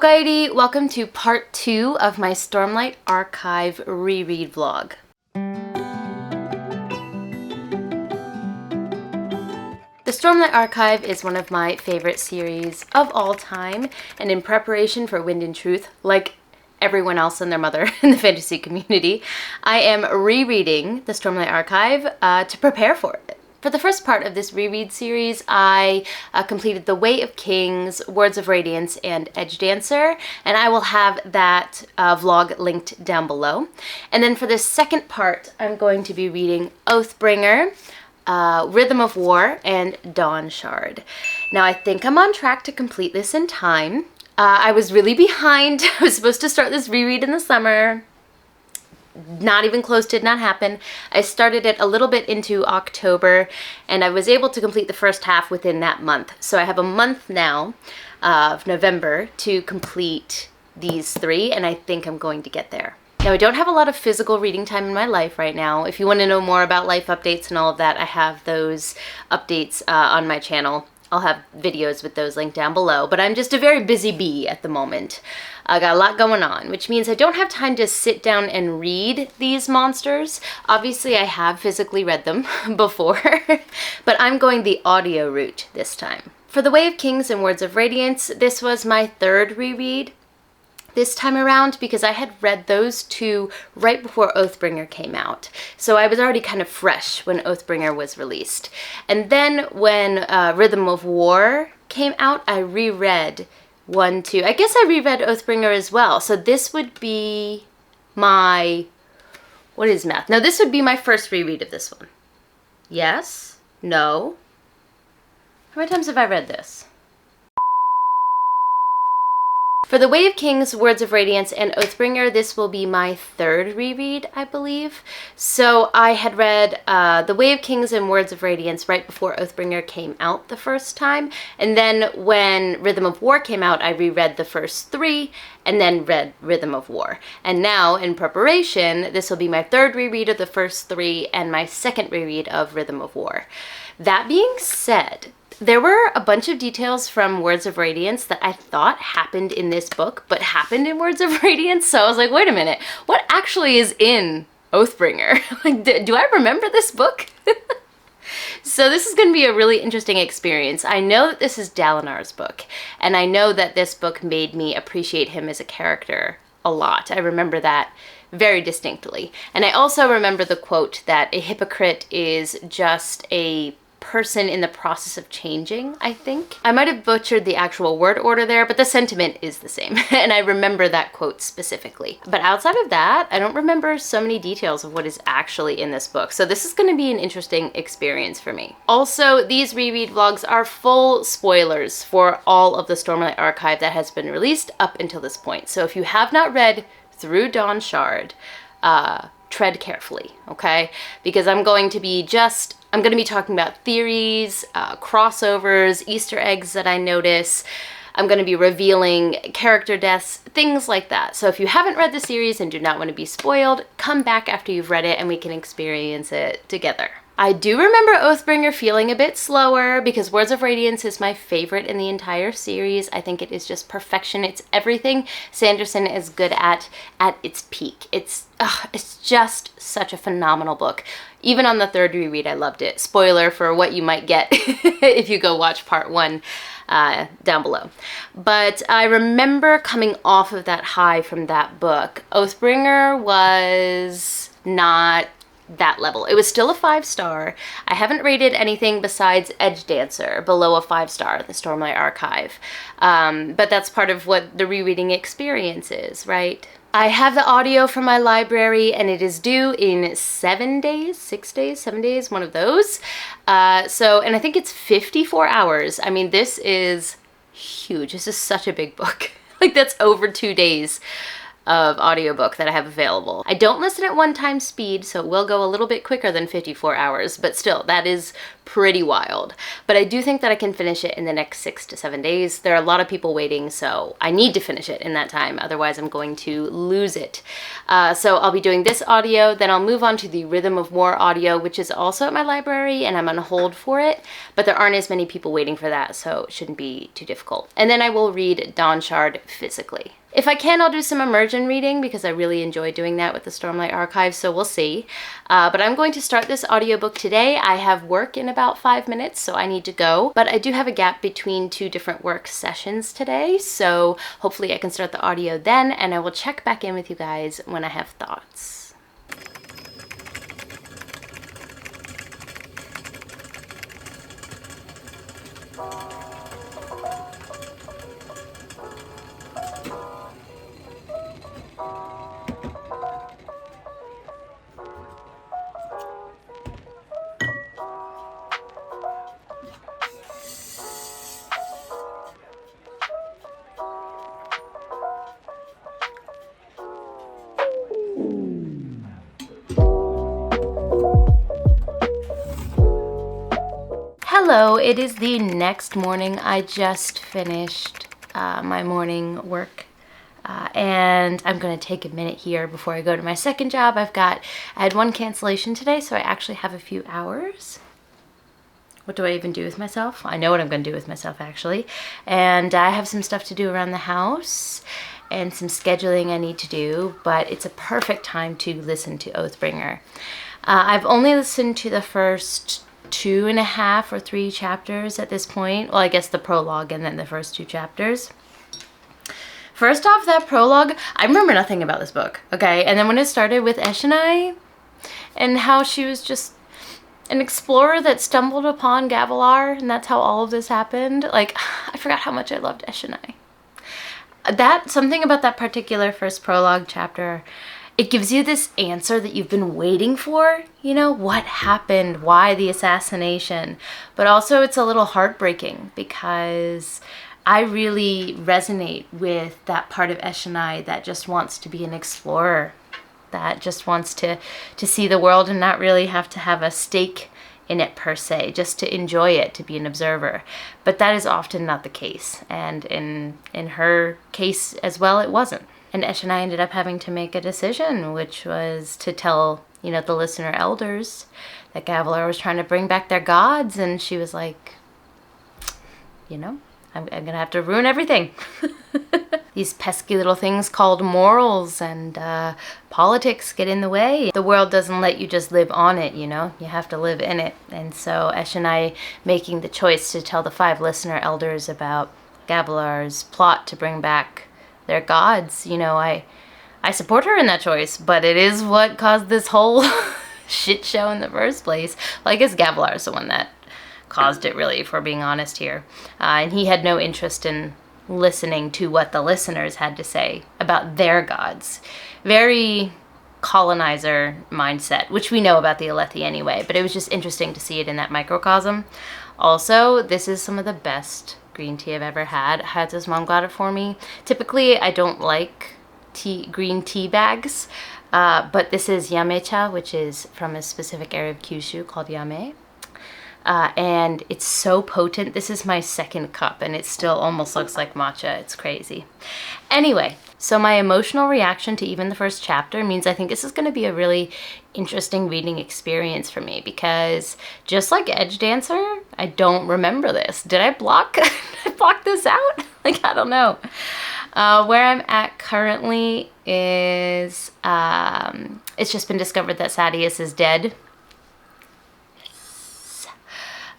Okaeri, welcome to part 2 of my Stormlight Archive reread vlog. The Stormlight Archive is one of my favorite series of all time, and in preparation for Wind and Truth, like everyone else and their mother in the fantasy community, I am rereading the Stormlight Archive to prepare for it. For the first part of this reread series, I completed The Way of Kings, Words of Radiance, and Edge Dancer, and I will have that vlog linked down below. And then for the second part, I'm going to be reading Oathbringer, Rhythm of War, and Dawnshard. Now I think I'm on track to complete this in time. I was really behind. I was supposed to start this reread in the summer. Not even close, did not happen. I started it a little bit into October, and I was able to complete the first half within that month. So I have a month now of November to complete these 3, and I think I'm going to get there. Now, I don't have a lot of physical reading time in my life right now. If you want to know more about life updates and all of that, I have those updates on my channel. I'll have videos with those linked down below, but I'm just a very busy bee at the moment. I got a lot going on, which means I don't have time to sit down and read these monsters. Obviously, I have physically read them before, but I'm going the audio route this time. For The Way of Kings and Words of Radiance, this was my 3rd reread this time around because I had read those 2 right before Oathbringer came out. So I was already kind of fresh when Oathbringer was released. And then when Rhythm of War came out, I reread 1, 2. I guess I reread Oathbringer as well. So this would be my, what is math? No, this would be my first reread of this one. Yes? No? How many times have I read this? For The Way of Kings, Words of Radiance, and Oathbringer, this will be my 3rd reread, I believe. So I had read The Way of Kings and Words of Radiance right before Oathbringer came out the first time. And then when Rhythm of War came out, I reread the first 3 and then read Rhythm of War. And now, in preparation, this will be my 3rd reread of the first 3 and my 2nd reread of Rhythm of War. That being said, there were a bunch of details from Words of Radiance that I thought happened in this book, but happened in Words of Radiance, so I was like, wait a minute, what actually is in Oathbringer? Like, do I remember this book? So this is going to be a really interesting experience. I know that this is Dalinar's book, and I know that this book made me appreciate him as a character a lot. I remember that very distinctly. And I also remember the quote that a hypocrite is just a person in the process of changing, I think. I might have butchered the actual word order there, but the sentiment is the same, and I remember that quote specifically. But outside of that, I don't remember so many details of what is actually in this book, so this is going to be an interesting experience for me. Also, these reread vlogs are full spoilers for all of the Stormlight Archive that has been released up until this point, so if you have not read through Dawnshard, tread carefully, okay? Because I'm going to be talking about theories, crossovers, Easter eggs that I notice. I'm going to be revealing character deaths, things like that. So if you haven't read the series and do not want to be spoiled, come back after you've read it and we can experience it together. I do remember Oathbringer feeling a bit slower because Words of Radiance is my favorite in the entire series. I think it is just perfection. It's everything Sanderson is good at its peak. It's just such a phenomenal book. Even on the 3rd reread, I loved it. Spoiler for what you might get if you go watch part 1 down below. But I remember coming off of that high from that book. Oathbringer was not that level. It was still a 5-star. I haven't rated anything besides Edge Dancer below a 5-star in the Stormlight Archive. But that's part of what the rereading experience is, right? I have the audio from my library and it is due in 7 days, 6 days, 7 days, one of those. And I think it's 54 hours. I mean, this is huge. This is such a big book. Like, that's over 2 days of audiobook that I have available. I don't listen at 1x speed, so it will go a little bit quicker than 54 hours, but still, that is pretty wild. But I do think that I can finish it in the next 6 to 7 days. There are a lot of people waiting, so I need to finish it in that time. Otherwise, I'm going to lose it. So I'll be doing this audio, then I'll move on to the Rhythm of War audio, which is also at my library, and I'm on hold for it. But there aren't as many people waiting for that, so it shouldn't be too difficult. And then I will read Dawnshard physically. If I can, I'll do some immersion reading because I really enjoy doing that with the Stormlight Archive, so we'll see. But I'm going to start this audiobook today. I have work in about 5 minutes, so I need to go. But I do have a gap between 2 different work sessions today, so hopefully I can start the audio then, and I will check back in with you guys when I have thoughts. Hello, it is the next morning. I just finished my morning work and I'm going to take a minute here before I go to my second job. I had 1 cancellation today, so I actually have a few hours. What do I even do with myself? I know what I'm going to do with myself, actually. And I have some stuff to do around the house and some scheduling I need to do, but it's a perfect time to listen to Oathbringer. I've only listened to the first 2.5 or 3 chapters at this point. Well, I guess the prologue and then the first 2 chapters. First off, that prologue, I remember nothing about this book, okay? And then when it started with Eshonai and how she was just an explorer that stumbled upon Gavilar, and that's how all of this happened. Like, I forgot how much I loved Eshonai. Something about that particular first prologue chapter, it gives you this answer that you've been waiting for, you know, what happened, why the assassination. But also it's a little heartbreaking because I really resonate with that part of Eshonai that just wants to be an explorer, that just wants to see the world and not really have to have a stake in it per se, just to enjoy it, to be an observer. But that is often not the case, and in her case as well, it wasn't. And Eshonai ended up having to make a decision, which was to tell, you know, the listener elders that Gavilar was trying to bring back their gods, and she was like, you know, I'm gonna have to ruin everything. These pesky little things called morals and politics get in the way. The world doesn't let you just live on it, you know? You have to live in it. And so Eshonai making the choice to tell the 5 listener elders about Gavilar's plot to bring back their gods, you know, I support her in that choice, but it is what caused this whole shit show in the first place. Well, I guess Gavilar is the one that caused it, really, if we're being honest here. And he had no interest in listening to what the listeners had to say about their gods. Very colonizer mindset, which we know about the Alethi anyway, but it was just interesting to see it in that microcosm. Also, this is some of the best green tea I've ever had. Hatsu's mom got it for me. Typically, I don't like green tea bags, but this is yamecha, which is from a specific area of Kyushu called Yame. And it's so potent. This is my 2nd cup, and it still almost looks like matcha. It's crazy. Anyway, so my emotional reaction to even the first chapter means I think this is going to be a really interesting reading experience for me, because just like Edge Dancer, I don't remember this. Did I block this out? Like, I don't know. Where I'm at currently is it's just been discovered that Sadeas is dead.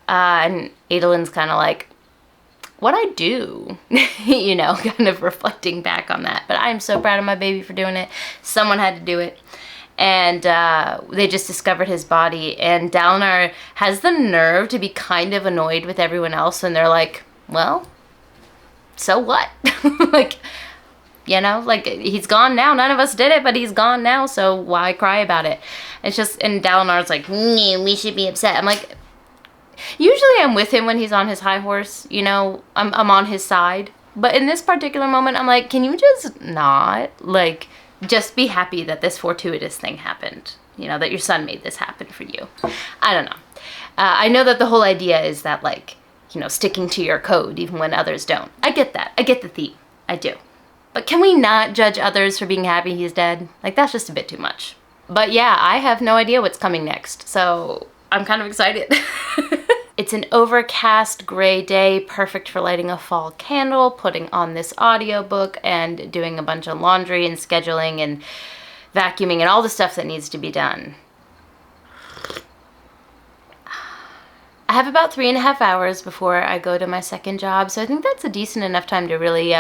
And Adolin's kind of like, what'd I do? You know, kind of reflecting back on that. But I'm so proud of my baby for doing it. Someone had to do it. And they just discovered his body. And Dalinar has the nerve to be kind of annoyed with everyone else. And they're like, well, so what? Like, you know, like, he's gone now. None of us did it, but he's gone now. So why cry about it? It's just, and Dalinar's like, we should be upset. I'm like, usually I'm with him when he's on his high horse, you know, I'm on his side. But in this particular moment, I'm like, can you just not? Like, just be happy that this fortuitous thing happened. You know, that your son made this happen for you. I don't know. I know that the whole idea is that, like, you know, sticking to your code even when others don't. I get that. I get the theme. I do. But can we not judge others for being happy he's dead? Like, that's just a bit too much. But yeah, I have no idea what's coming next, so I'm kind of excited. It's an overcast gray day, perfect for lighting a fall candle, putting on this audiobook, and doing a bunch of laundry and scheduling and vacuuming and all the stuff that needs to be done. I have about 3.5 hours before I go to my second job, so I think that's a decent enough time to really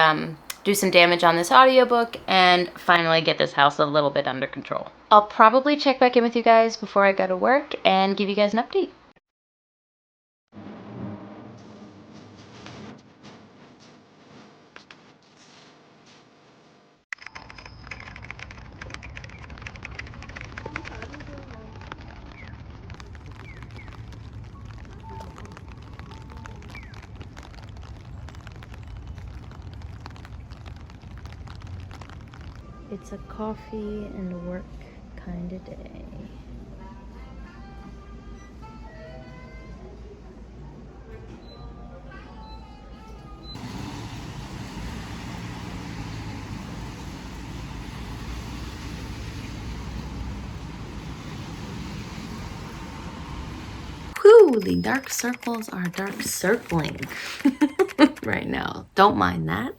do some damage on this audiobook and finally get this house a little bit under control. I'll probably check back in with you guys before I go to work and give you guys an update. It's a coffee and work kind of day. Whew, the dark circles are dark circling right now. Don't mind that.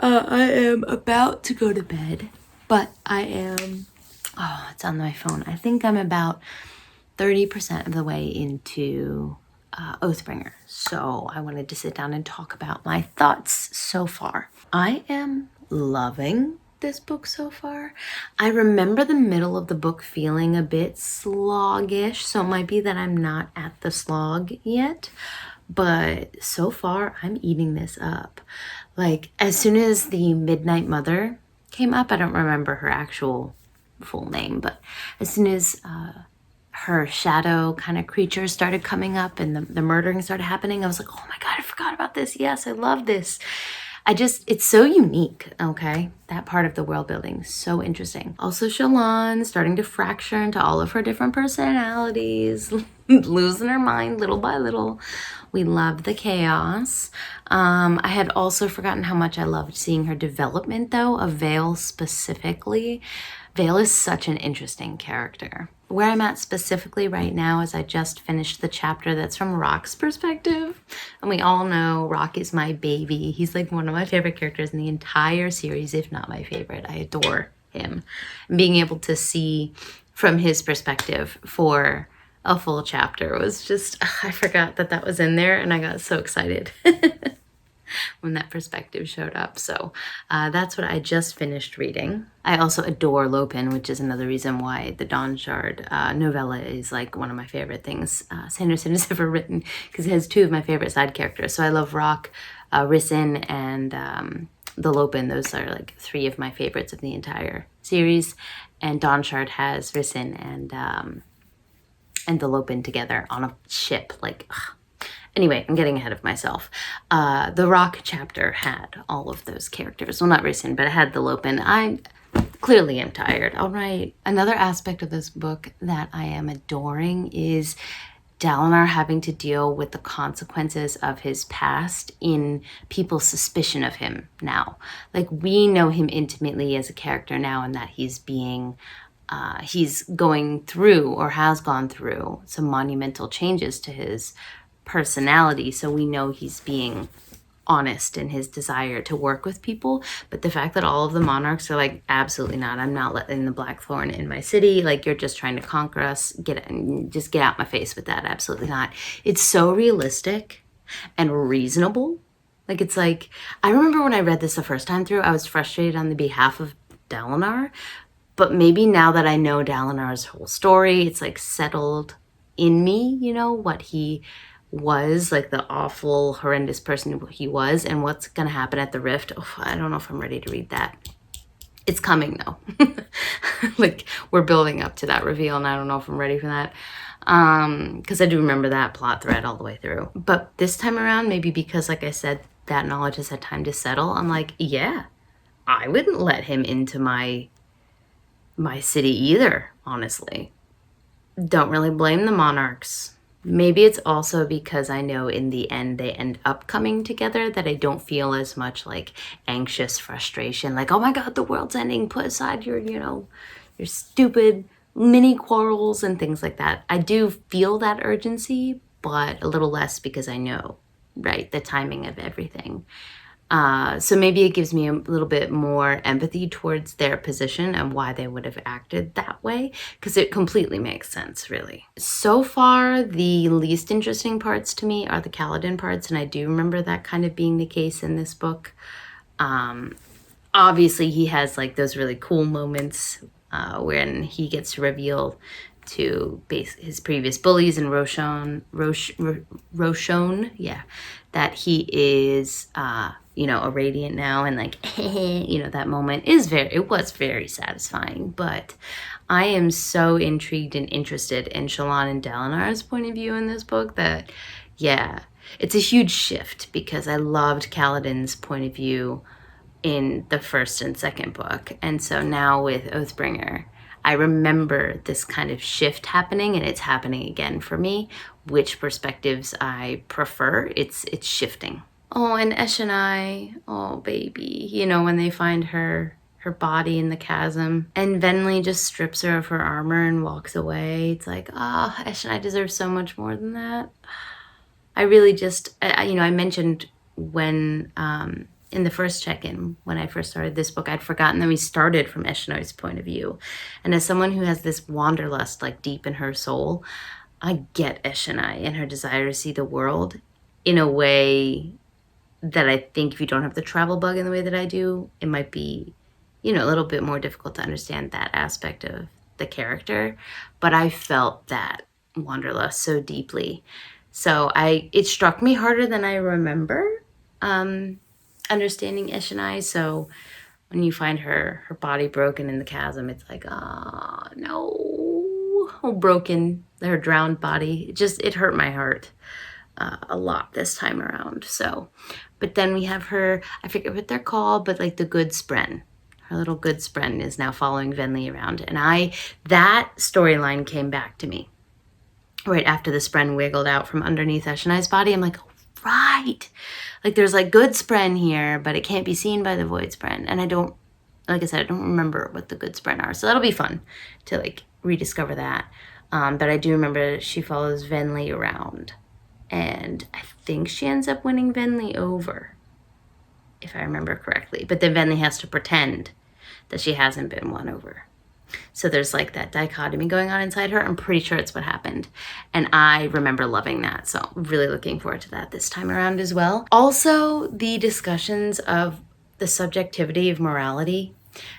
I am about to go to bed, but I am, oh, it's on my phone. I think I'm about 30% of the way into Oathbringer. So I wanted to sit down and talk about my thoughts so far. I am loving this book so far. I remember the middle of the book feeling a bit sloggish, so it might be that I'm not at the slog yet, but so far I'm eating this up. Like, as soon as the Midnight Mother came up, I don't remember her actual full name, but as soon as her shadow kind of creature started coming up and the murdering started happening, I was like, oh my God, I forgot about this. Yes, I love this. It's so unique, okay? That part of the world building, so interesting. Also, Shalon starting to fracture into all of her different personalities, losing her mind little by little. We love the chaos. I had also forgotten how much I loved seeing her development, though, of Vale specifically. Vale is such an interesting character. Where I'm at specifically right now is I just finished the chapter that's from Rock's perspective. And we all know Rock is my baby. He's like one of my favorite characters in the entire series, if not my favorite. I adore him. And being able to see from his perspective for a full chapter was just, I forgot that that was in there and I got so excited when that perspective showed up. So that's what I just finished reading. I also adore Lopin, which is another reason why the Dawnshard novella is like one of my favorite things Sanderson has ever written, because it has two of my favorite side characters. So I love Rock, Rysn, and the Lopin. Those are like three of my favorites of the entire series. And Dawnshard has Rysn and the Lopin together on a ship. Like, ugh. Anyway, I'm getting ahead of myself. The Rock chapter had all of those characters. Well, not Rysn, but it had the Lopin. I clearly am tired. All right. Another aspect of this book that I am adoring is Dalinar having to deal with the consequences of his past in people's suspicion of him now. Like, we know him intimately as a character now, and that he's going through or has gone through some monumental changes to his personality, so we know he's being honest in his desire to work with people. But the fact that all of the monarchs are like, absolutely not, I'm not letting the Blackthorn in my city, like, you're just trying to conquer us, just get out my face with that, absolutely not. It's so realistic and reasonable. Like, it's like, I remember when I read this the first time through, I was frustrated on the behalf of Dalinar, but maybe now that I know Dalinar's whole story, it's like settled in me, you know, what he was, like the awful, horrendous person he was, and what's gonna happen at the Rift. Oh, I don't know if I'm ready to read that. It's coming though. Like, we're building up to that reveal, and I don't know if I'm ready for that. Because I do remember that plot thread all the way through. But this time around, maybe because, like I said, that knowledge has had time to settle, I'm like, yeah, I wouldn't let him into my city either, honestly. Don't really blame the monarchs. Maybe it's also because I know in the end they end up coming together that I don't feel as much like anxious frustration, like, oh my God, the world's ending, put aside your, your stupid mini quarrels and things like that. I do feel that urgency, but a little less because I know, right, the timing of everything. So maybe it gives me a little bit more empathy towards their position and why they would have acted that way, because it completely makes sense, really. So far, the least interesting parts to me are the Kaladin parts, and I do remember that kind of being the case in this book. Obviously, he has like those really cool moments when he gets to reveal to his previous bullies and Roshon, yeah, that he is, a radiant now, and like, that moment was very satisfying. But I am so intrigued and interested in Shallan and Dalinar's point of view in this book that, yeah, it's a huge shift because I loved Kaladin's point of view in the first and second book. And so now with Oathbringer, I remember this kind of shift happening, and it's happening again for me. Which perspectives I prefer, it's shifting. Oh, and Eshonai, oh baby, when they find her body in the chasm, and Venli just strips her of her armor and walks away. It's like, Eshonai deserves so much more than that. I really just, I mentioned when, in the first check-in, when I first started this book, I'd forgotten that we started from Eshonai's point of view. And as someone who has this wanderlust like deep in her soul, I get Eshonai and her desire to see the world in a way that I think if you don't have the travel bug in the way that I do, it might be, a little bit more difficult to understand that aspect of the character. But I felt that wanderlust so deeply. So it struck me harder than I remember understanding Eshonai. So when you find her body broken in the chasm, it's like, oh no, broken, her drowned body. It hurt my heart a lot this time around. So, but then we have her, I forget what they're called, but like the good spren. Her little good spren is now following Venli around. And that storyline came back to me right after the spren wiggled out from underneath Eshonai's body. I'm like, oh, right. Like there's like good spren here, but it can't be seen by the void spren. And like I said, I don't remember what the good spren are. So that'll be fun to like rediscover that. But I do remember she follows Venli around. And I think she ends up winning Venli over, if I remember correctly. But then Venli has to pretend that she hasn't been won over. So there's like that dichotomy going on inside her. I'm pretty sure it's what happened. And I remember loving that. So really looking forward to that this time around as well. Also, the discussions of the subjectivity of morality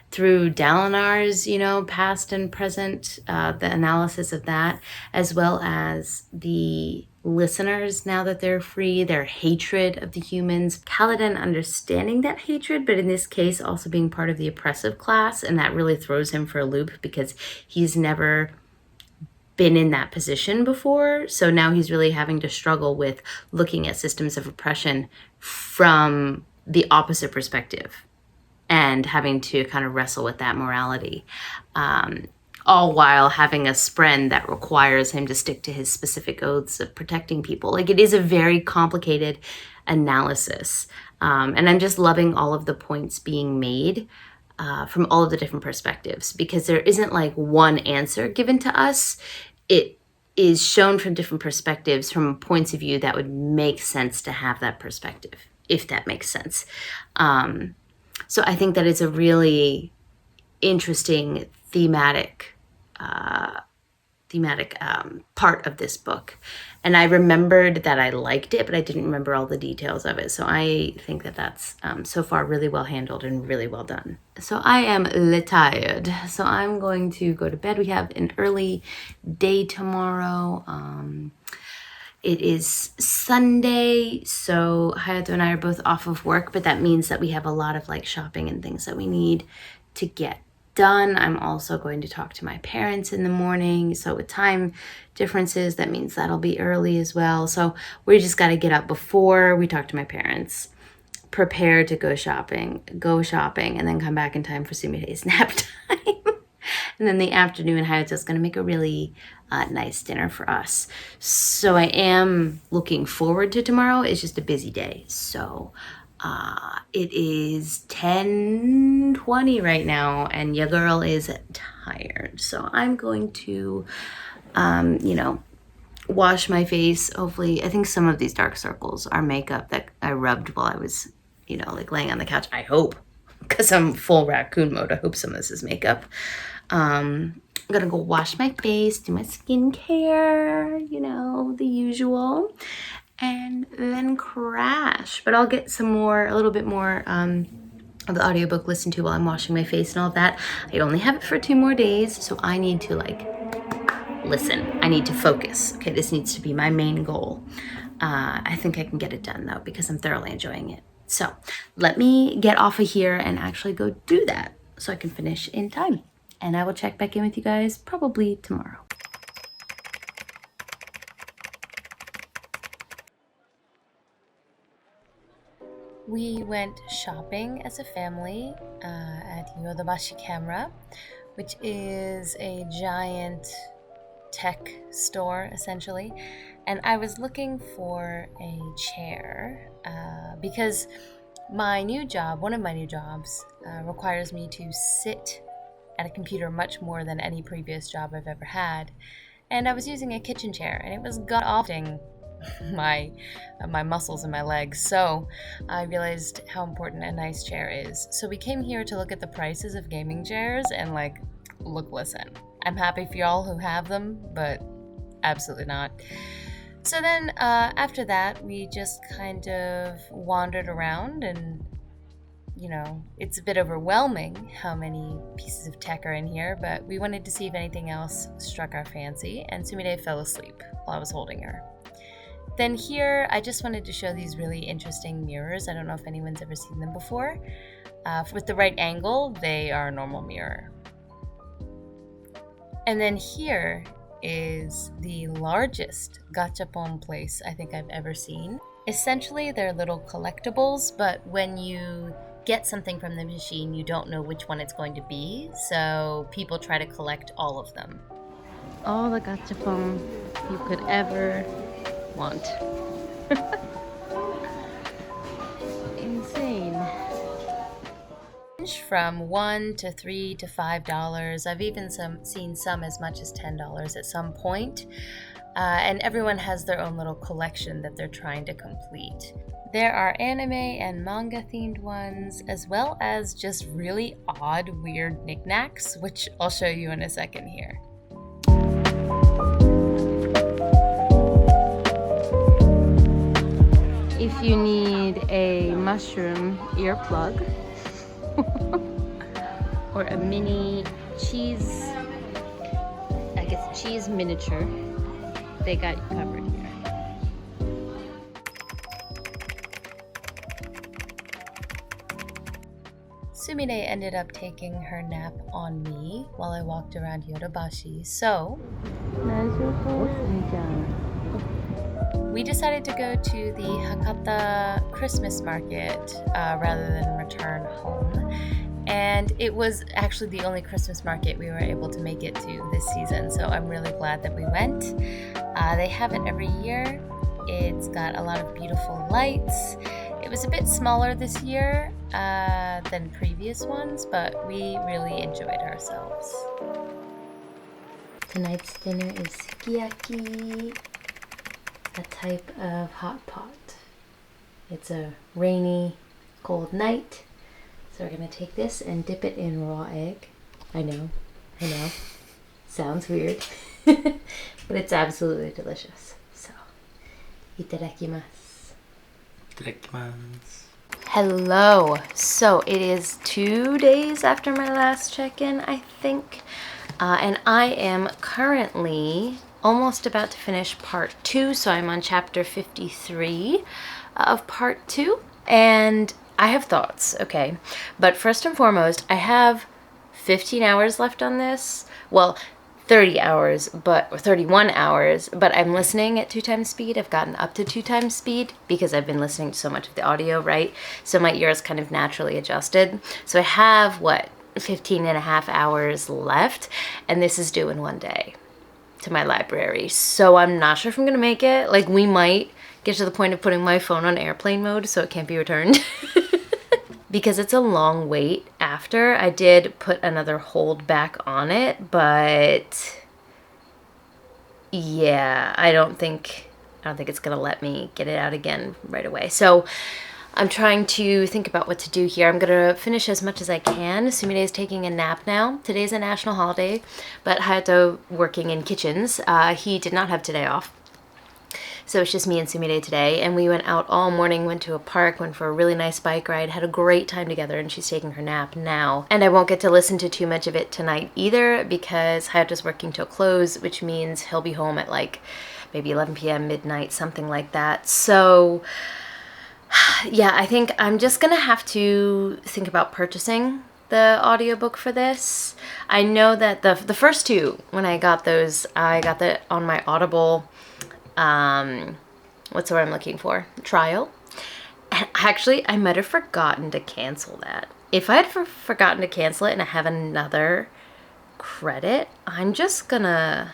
through Dalinar's, past and present, the analysis of that, as well as the listeners, now that they're free, their hatred of the humans, Kaladin understanding that hatred, but in this case also being part of the oppressive class, and that really throws him for a loop because he's never been in that position before. So now he's really having to struggle with looking at systems of oppression from the opposite perspective and having to kind of wrestle with that morality. All while having a spren that requires him to stick to his specific oaths of protecting people. Like, it is a very complicated analysis. And I'm just loving all of the points being made from all of the different perspectives, because there isn't like one answer given to us. It is shown from different perspectives, from points of view that would make sense to have that perspective, if that makes sense. So I think that it's a really interesting thematic part of this book. And I remembered that I liked it, but I didn't remember all the details of it. So I think that that's so far really well handled and really well done. So I am tired. So I'm going to go to bed. We have an early day tomorrow. It is Sunday, so Hayato and I are both off of work, but that means that we have a lot of like shopping and things that we need to get done. I'm also going to talk to my parents in the morning. So with time differences, that means that'll be early as well. So we just got to get up before we talk to my parents, prepare to go shopping, and then come back in time for Sumide's nap time. And then the afternoon, Hayato's going to make a really nice dinner for us. So I am looking forward to tomorrow. It's just a busy day. So it is 10:20 right now, and your girl is tired. So I'm going to, you know, wash my face. Hopefully, I think some of these dark circles are makeup that I rubbed while I was, you know, like laying on the couch. I hope, because I'm full raccoon mode. I hope some of this is makeup. I'm gonna go wash my face, do my skincare, you know, the usual, and then crash. But I'll get some more, a little bit more of the audiobook listened to while I'm washing my face and all of that. I only have it for 2 more days, so I need to like listen. I need to focus. Okay, this needs to be my main goal. I think I can get it done though, because I'm thoroughly enjoying it. So let me get off of here and actually go do that so I can finish in time. And I will check back in with you guys probably tomorrow. We went shopping as a family at Yodobashi Camera, which is a giant tech store essentially, and I was looking for a chair because my new job, one of my new jobs, requires me to sit at a computer much more than any previous job I've ever had, and I was using a kitchen chair and it was gut-offing my muscles and my legs, so I realized how important a nice chair is. So we came here to look at the prices of gaming chairs and like, look, listen, I'm happy for y'all who have them, but absolutely not. So then after that, we just kind of wandered around, and you know, it's a bit overwhelming how many pieces of tech are in here, but we wanted to see if anything else struck our fancy, and Sumire fell asleep while I was holding her. Then here, I just wanted to show these really interesting mirrors. I don't know if anyone's ever seen them before. With the right angle, they are a normal mirror. And then here is the largest gachapon place I think I've ever seen. Essentially, they're little collectibles, but when you get something from the machine, you don't know which one it's going to be, so people try to collect all of them. All the gachapon you could ever want. Insane. From $1 to $3 to $5. I've even seen some as much as $10 at some point. And everyone has their own little collection that they're trying to complete. There are anime and manga themed ones, as well as just really odd, weird knickknacks, which I'll show you in a second here. If you need a mushroom earplug or a mini cheese, I guess cheese miniature, they got you covered here. Sumire ended up taking her nap on me while I walked around Yodobashi, so we decided to go to the Hakata Christmas market rather than return home. And it was actually the only Christmas market we were able to make it to this season, so I'm really glad that we went. They have it every year. It's got a lot of beautiful lights. It was a bit smaller this year than previous ones, but we really enjoyed ourselves. Tonight's dinner is sukiyaki, a type of hot pot. It's a rainy, cold night, so we're gonna take this and dip it in raw egg. I know, sounds weird, but it's absolutely delicious. So, itadakimasu. Itadakimasu. Hello. So it is 2 days after my last check-in, I think, and I am currently almost about to finish part 2, so I'm on chapter 53 of part 2, and I have thoughts, okay? But first and foremost, I have 15 hours left on this. Well, 30 hours, or 31 hours, but I'm listening at 2 times speed. I've gotten up to 2 times speed because I've been listening to so much of the audio, right? So my ear is kind of naturally adjusted. So I have, 15 and a half hours left, and this is due in 1 day to my library. So I'm not sure if I'm gonna make it. Like, we might get to the point of putting my phone on airplane mode so it can't be returned. Because it's a long wait after. I did put another hold back on it, but yeah, I don't think it's gonna let me get it out again right away. So I'm trying to think about what to do here. I'm gonna finish as much as I can. Sumire is taking a nap now. Today's a national holiday, but Hayato working in kitchens. He did not have today off. So it's just me and Sumire today, and we went out all morning, went to a park, went for a really nice bike ride, had a great time together, and she's taking her nap now. And I won't get to listen to too much of it tonight either because Hayato's working till close, which means he'll be home at like maybe 11 p.m., midnight, something like that. So yeah, I think I'm just gonna have to think about purchasing the audiobook for this. I know that the first two, when I got those, I got that on my Audible, what's the word I'm looking for? Trial. And actually, I might have forgotten to cancel that. If I had forgotten to cancel it and I have another credit, I'm just gonna...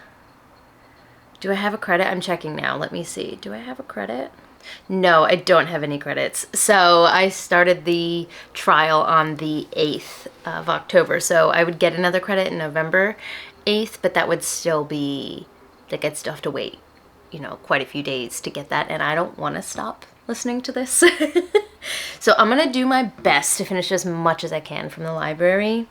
Do I have a credit? I'm checking now. Let me see. Do I have a credit? No, I don't have any credits. So I started the trial on the 8th of October. So I would get another credit in November 8th, but that would still be... Like, I'd still have to wait, you know, quite a few days to get that, and I don't want to stop listening to this. So I'm gonna do my best to finish as much as I can from the library,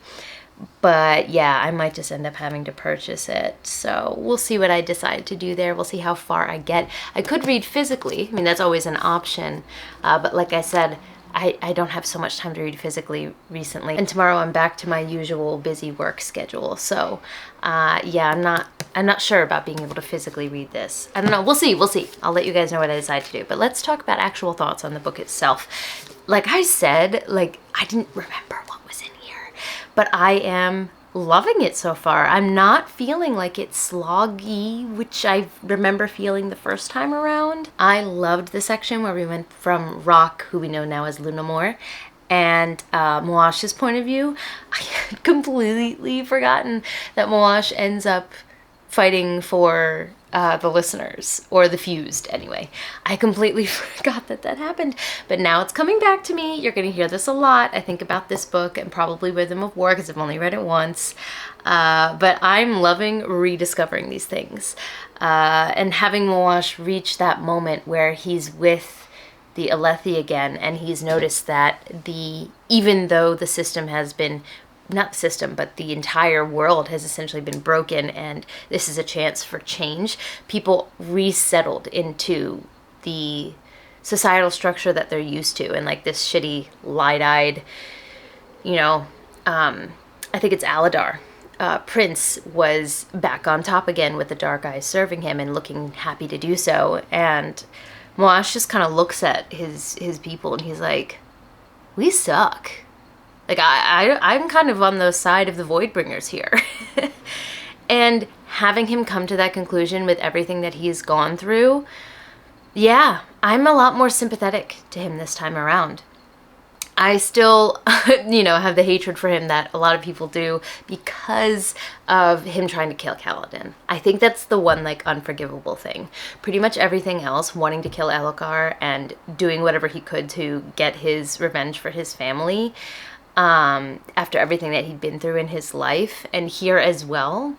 but yeah, I might just end up having to purchase it. So we'll see what I decide to do there. We'll see how far I get. I could read physically. I mean, that's always an option, but like I said, I don't have so much time to read physically recently, and tomorrow I'm back to my usual busy work schedule. So yeah, I'm not sure about being able to physically read this. I don't know. We'll see. I'll let you guys know what I decide to do. But let's talk about actual thoughts on the book itself. Like I said, like, I didn't remember what was in here, but I am loving it so far. I'm not feeling like it's sloggy, which I remember feeling the first time around. I loved the section where we went from Rock, who we know now as Lunamore, and Moash's point of view. I had completely forgotten that Moash ends up fighting for the listeners, or the fused anyway. I completely forgot that happened, but now it's coming back to me. You're gonna hear this a lot. I think about this book and probably Rhythm of War because I've only read it once, but I'm loving rediscovering these things, and having Moash reach that moment where he's with the Alethi again, and he's noticed that even though the system has been, not the system, but the entire world has essentially been broken, and this is a chance for change. People resettled into the societal structure that they're used to, and like this shitty, light-eyed, you know, I think it's Aladar. Prince was back on top again with the dark eyes serving him and looking happy to do so. And Moash just kind of looks at his people and he's like, we suck. Like, I'm kind of on the side of the Voidbringers here. And having him come to that conclusion with everything that he's gone through, yeah, I'm a lot more sympathetic to him this time around. I still, you know, have the hatred for him that a lot of people do because of him trying to kill Kaladin. I think that's the one, like, unforgivable thing. Pretty much everything else, wanting to kill Elokar and doing whatever he could to get his revenge for his family, after everything that he'd been through in his life, and here as well,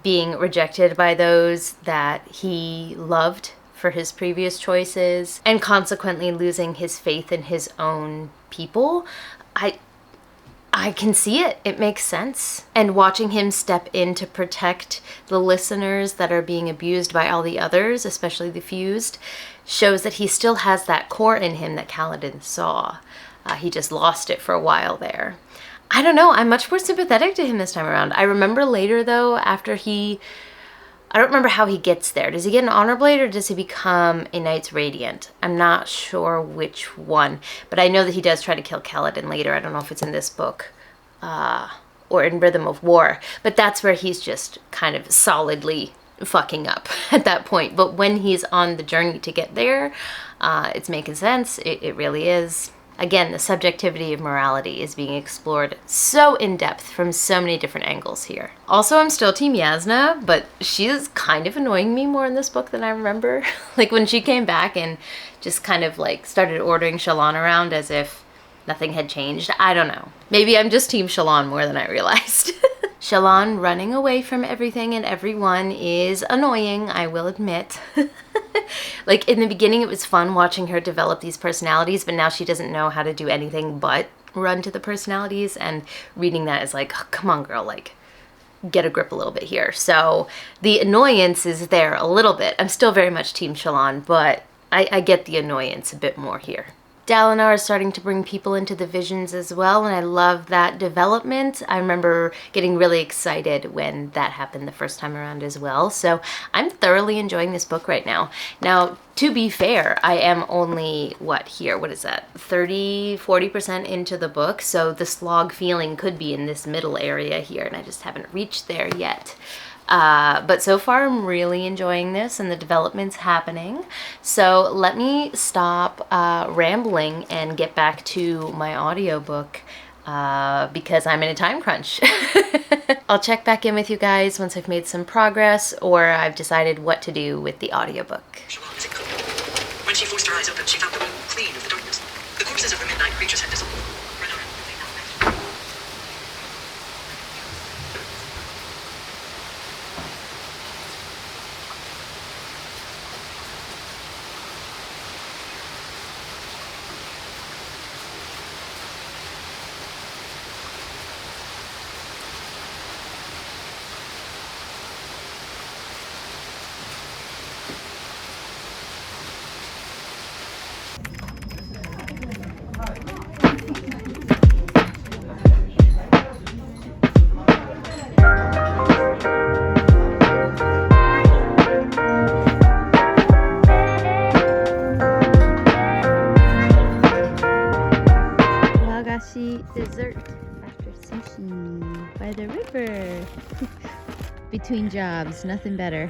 being rejected by those that he loved for his previous choices, and consequently losing his faith in his own people. I can see it. It makes sense. And watching him step in to protect the listeners that are being abused by all the others, especially the fused, shows that he still has that core in him that Kaladin saw. He just lost it for a while there. I don't know. I'm much more sympathetic to him this time around. I remember later, though, after I don't remember how he gets there. Does he get an Honor Blade or does he become a Knight's Radiant? I'm not sure which one, but I know that he does try to kill Kaladin later. I don't know if it's in this book or in Rhythm of War, but that's where he's just kind of solidly fucking up at that point. But when he's on the journey to get there, it's making sense. It really is. again, the subjectivity of morality is being explored so in depth from so many different angles here. Also, I'm still Team Yasna, but she is kind of annoying me more in this book than I remember. Like when she came back and just kind of like started ordering Shallan around as if nothing had changed. I don't know. Maybe I'm just Team Shallan more than I realized. Shallan running away from everything and everyone is annoying, I will admit. Like in the beginning it was fun watching her develop these personalities, but now she doesn't know how to do anything but run to the personalities, and reading that is like, oh, come on girl, like get a grip a little bit here. So the annoyance is there a little bit. I'm still very much Team Shallan, but I get the annoyance a bit more here. Dalinar is starting to bring people into the visions as well, and I love that development. I remember getting really excited when that happened the first time around as well, so I'm thoroughly enjoying this book right now. Now, to be fair, I am only, what is that, 30-40% into the book, so the slog feeling could be in this middle area here, and I just haven't reached there yet. But so far I'm really enjoying this and the development's happening. So let me stop rambling and get back to my audiobook because I'm in a time crunch. I'll check back in with you guys once I've made some progress or I've decided what to do with the audiobook. When she forced her eyes open, she found the room clean of the darkness. The corpses of her midnight creatures had dissolved. Dessert after sushi by the river. Between jobs, nothing better.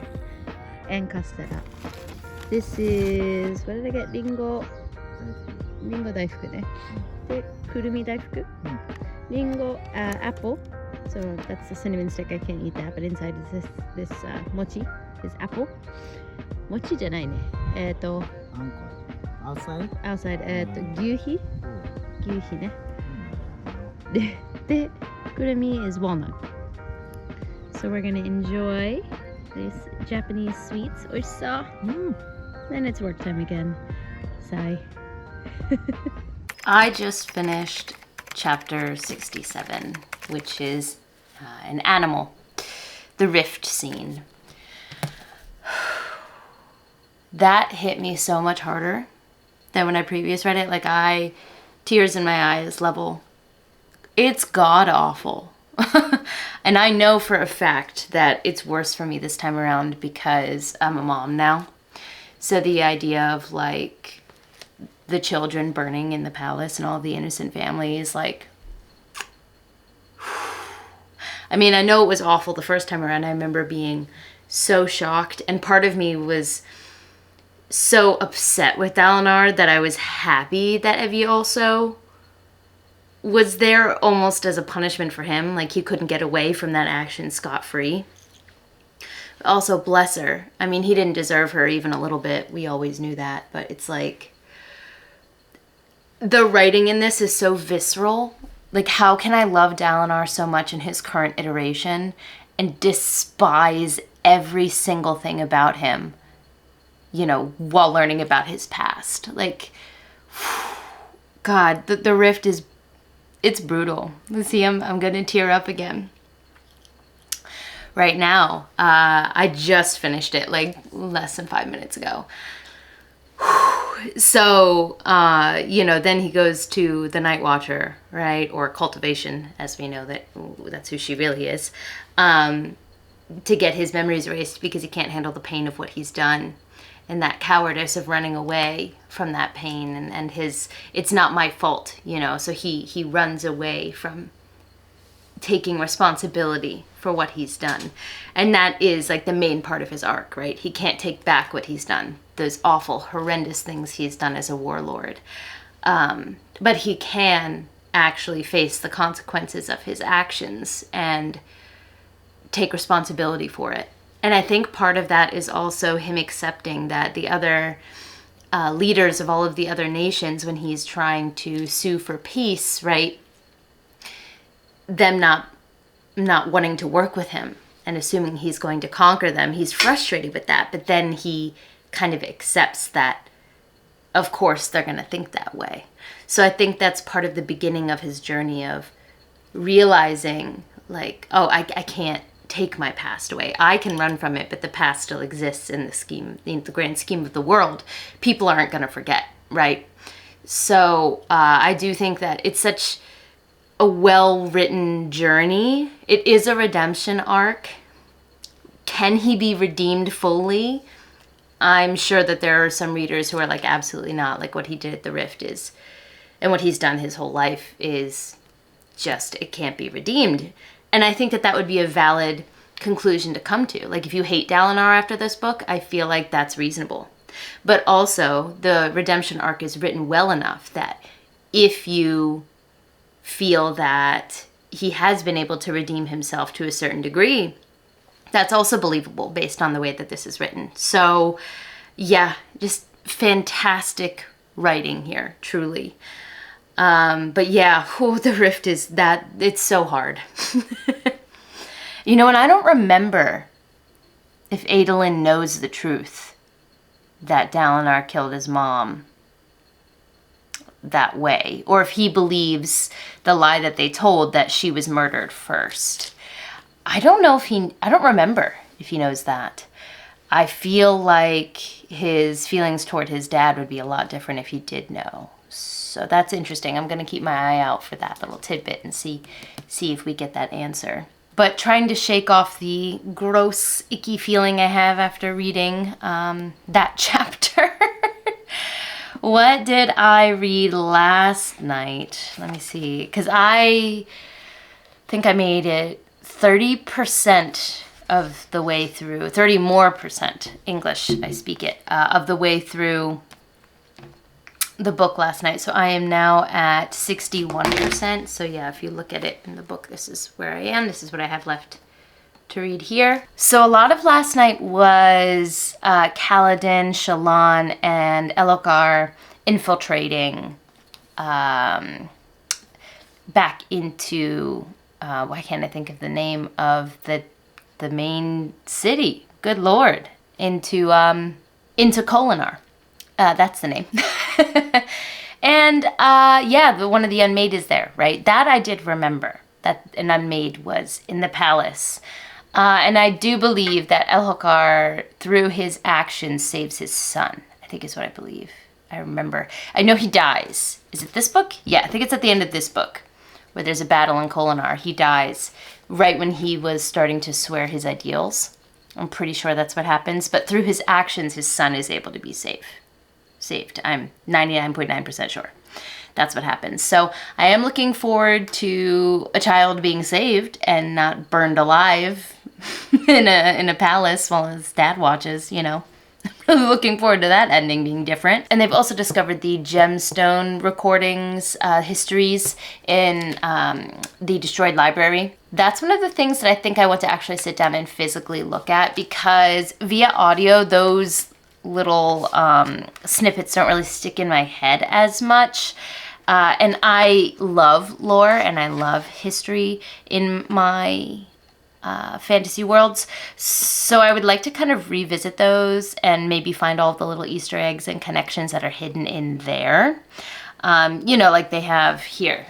And castella. This is, what did I get? Ringo daifuku ne. De, kurumi daifuku. Ringo, apple. So that's the cinnamon stick. I can't eat that. But inside is this mochi. Is apple. Mochi じゃないね。Outside? Outside. 牛皮 牛皮ね。The kurumi is walnut. So we're gonna enjoy this Japanese sweets or so. Then it's work time again. Sigh. I just finished chapter 67, which is an animal, the rift scene. That hit me so much harder than when I previous read it. Like tears in my eyes level. It's god-awful. And I know for a fact that it's worse for me this time around because I'm a mom now. So the idea of like the children burning in the palace and all the innocent families, like, I mean, I know it was awful the first time around. I remember being so shocked, and part of me was so upset with Dalinar that I was happy that Evie also was there almost as a punishment for him. Like he couldn't get away from that action scot-free. Also, bless her. I mean, he didn't deserve her even a little bit. We always knew that. But it's like, the writing in this is so visceral. Like, how can I love Dalinar so much in his current iteration and despise every single thing about him, you know, while learning about his past? Like, God, the rift is, it's brutal. Let's see, I'm gonna tear up again. Right now, I just finished it like less than 5 minutes ago. So, you know, then he goes to the Night Watcher, right? Or Cultivation, as we know that's who she really is, to get his memories erased because he can't handle the pain of what he's done. And that cowardice of running away from that pain and his, it's not my fault, you know, so he runs away from taking responsibility for what he's done. And that is like the main part of his arc, right? He can't take back what he's done, those awful, horrendous things he's done as a warlord. But he can actually face the consequences of his actions and take responsibility for it. And I think part of that is also him accepting that the other leaders of all of the other nations, when he's trying to sue for peace, right, them not wanting to work with him and assuming he's going to conquer them, he's frustrated with that. But then he kind of accepts that, of course, they're going to think that way. So I think that's part of the beginning of his journey of realizing, like, oh, I can't take my past away. I can run from it, but the past still exists in the grand scheme of the world. People aren't going to forget, right? So I do think that it's such a well-written journey. It is a redemption arc. Can he be redeemed fully? I'm sure that there are some readers who are like, absolutely not. Like, what he did at the Rift is, and what he's done his whole life is just, it can't be redeemed. And I think that that would be a valid conclusion to come to. Like, if you hate Dalinar after this book, I feel like that's reasonable. But also, the redemption arc is written well enough that if you feel that he has been able to redeem himself to a certain degree, that's also believable based on the way that this is written. So, yeah, just fantastic writing here, truly. But yeah, the Rift is that, it's so hard. You know, and I don't remember if Adolin knows the truth that Dalinar killed his mom that way, or if he believes the lie that they told that she was murdered first. I don't know if I don't remember if he knows that. I feel like his feelings toward his dad would be a lot different if he did know. So that's interesting. I'm going to keep my eye out for that little tidbit and see if we get that answer. But trying to shake off the gross, icky feeling I have after reading that chapter. What did I read last night? Let me see. Because I think I made it 30% of the way through, 30 more percent English, I speak it, of the way through the book last night. So I am now at 61%. So yeah, if you look at it in the book, this is where I am. This is what I have left to read here. So a lot of last night was Kaladin, Shallan, and Elhokar infiltrating back into, why can't I think of the name of the main city? Good Lord. Into Kholinar. That's the name. And yeah, one of the Unmade is there, right? That I did remember, that an Unmade was in the palace. And I do believe that Elhokar, through his actions, saves his son. I think is what I believe. I remember. I know he dies. Is it this book? Yeah, I think it's at the end of this book, where there's a battle in Kholinar. He dies right when he was starting to swear his ideals. I'm pretty sure that's what happens. But through his actions, his son is able to be saved. I'm 99.9% sure. That's what happens. So I am looking forward to a child being saved and not burned alive in a palace while his dad watches, you know. Really looking forward to that ending being different. And they've also discovered the gemstone recordings, histories in the destroyed library. That's one of the things that I think I want to actually sit down and physically look at, because via audio, those little snippets don't really stick in my head as much. And I love lore and I love history in my fantasy worlds. So I would like to kind of revisit those and maybe find all the little Easter eggs and connections that are hidden in there. You know, like they have here.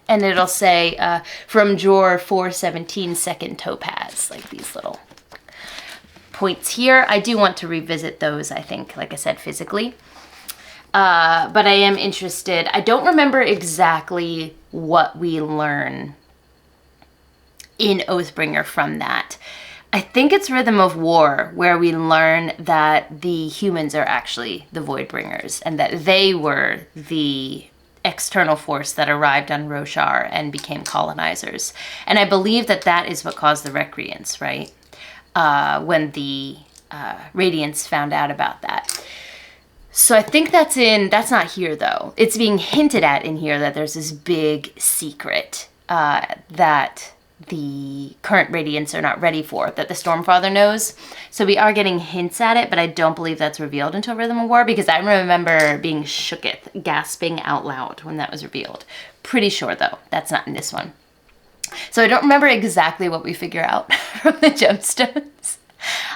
And it'll say from drawer 417 second topaz, like these little points here. I do want to revisit those, I think, like I said, physically. But I am interested. I don't remember exactly what we learn in Oathbringer from that. I think it's Rhythm of War, where we learn that the humans are actually the Voidbringers and that they were the external force that arrived on Roshar and became colonizers. And I believe that that is what caused the Recreants, right? When the Radiants found out about that. So I think that's not here though. It's being hinted at in here that there's this big secret that the current Radiants are not ready for, that the Stormfather knows. So we are getting hints at it, but I don't believe that's revealed until Rhythm of War, because I remember being shooketh, gasping out loud when that was revealed. Pretty sure though, that's not in this one. So I don't remember exactly what we figure out from the gemstones.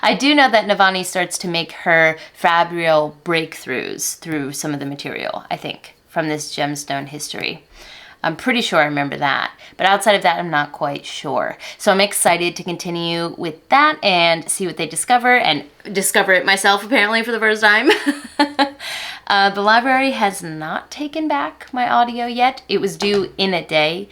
I do know that Navani starts to make her fabrial breakthroughs through some of the material, I think, from this gemstone history. I'm pretty sure I remember that, but outside of that, I'm not quite sure. So I'm excited to continue with that and see what they discover, and discover it myself apparently for the first time. The library has not taken back my audio yet. It was due in a day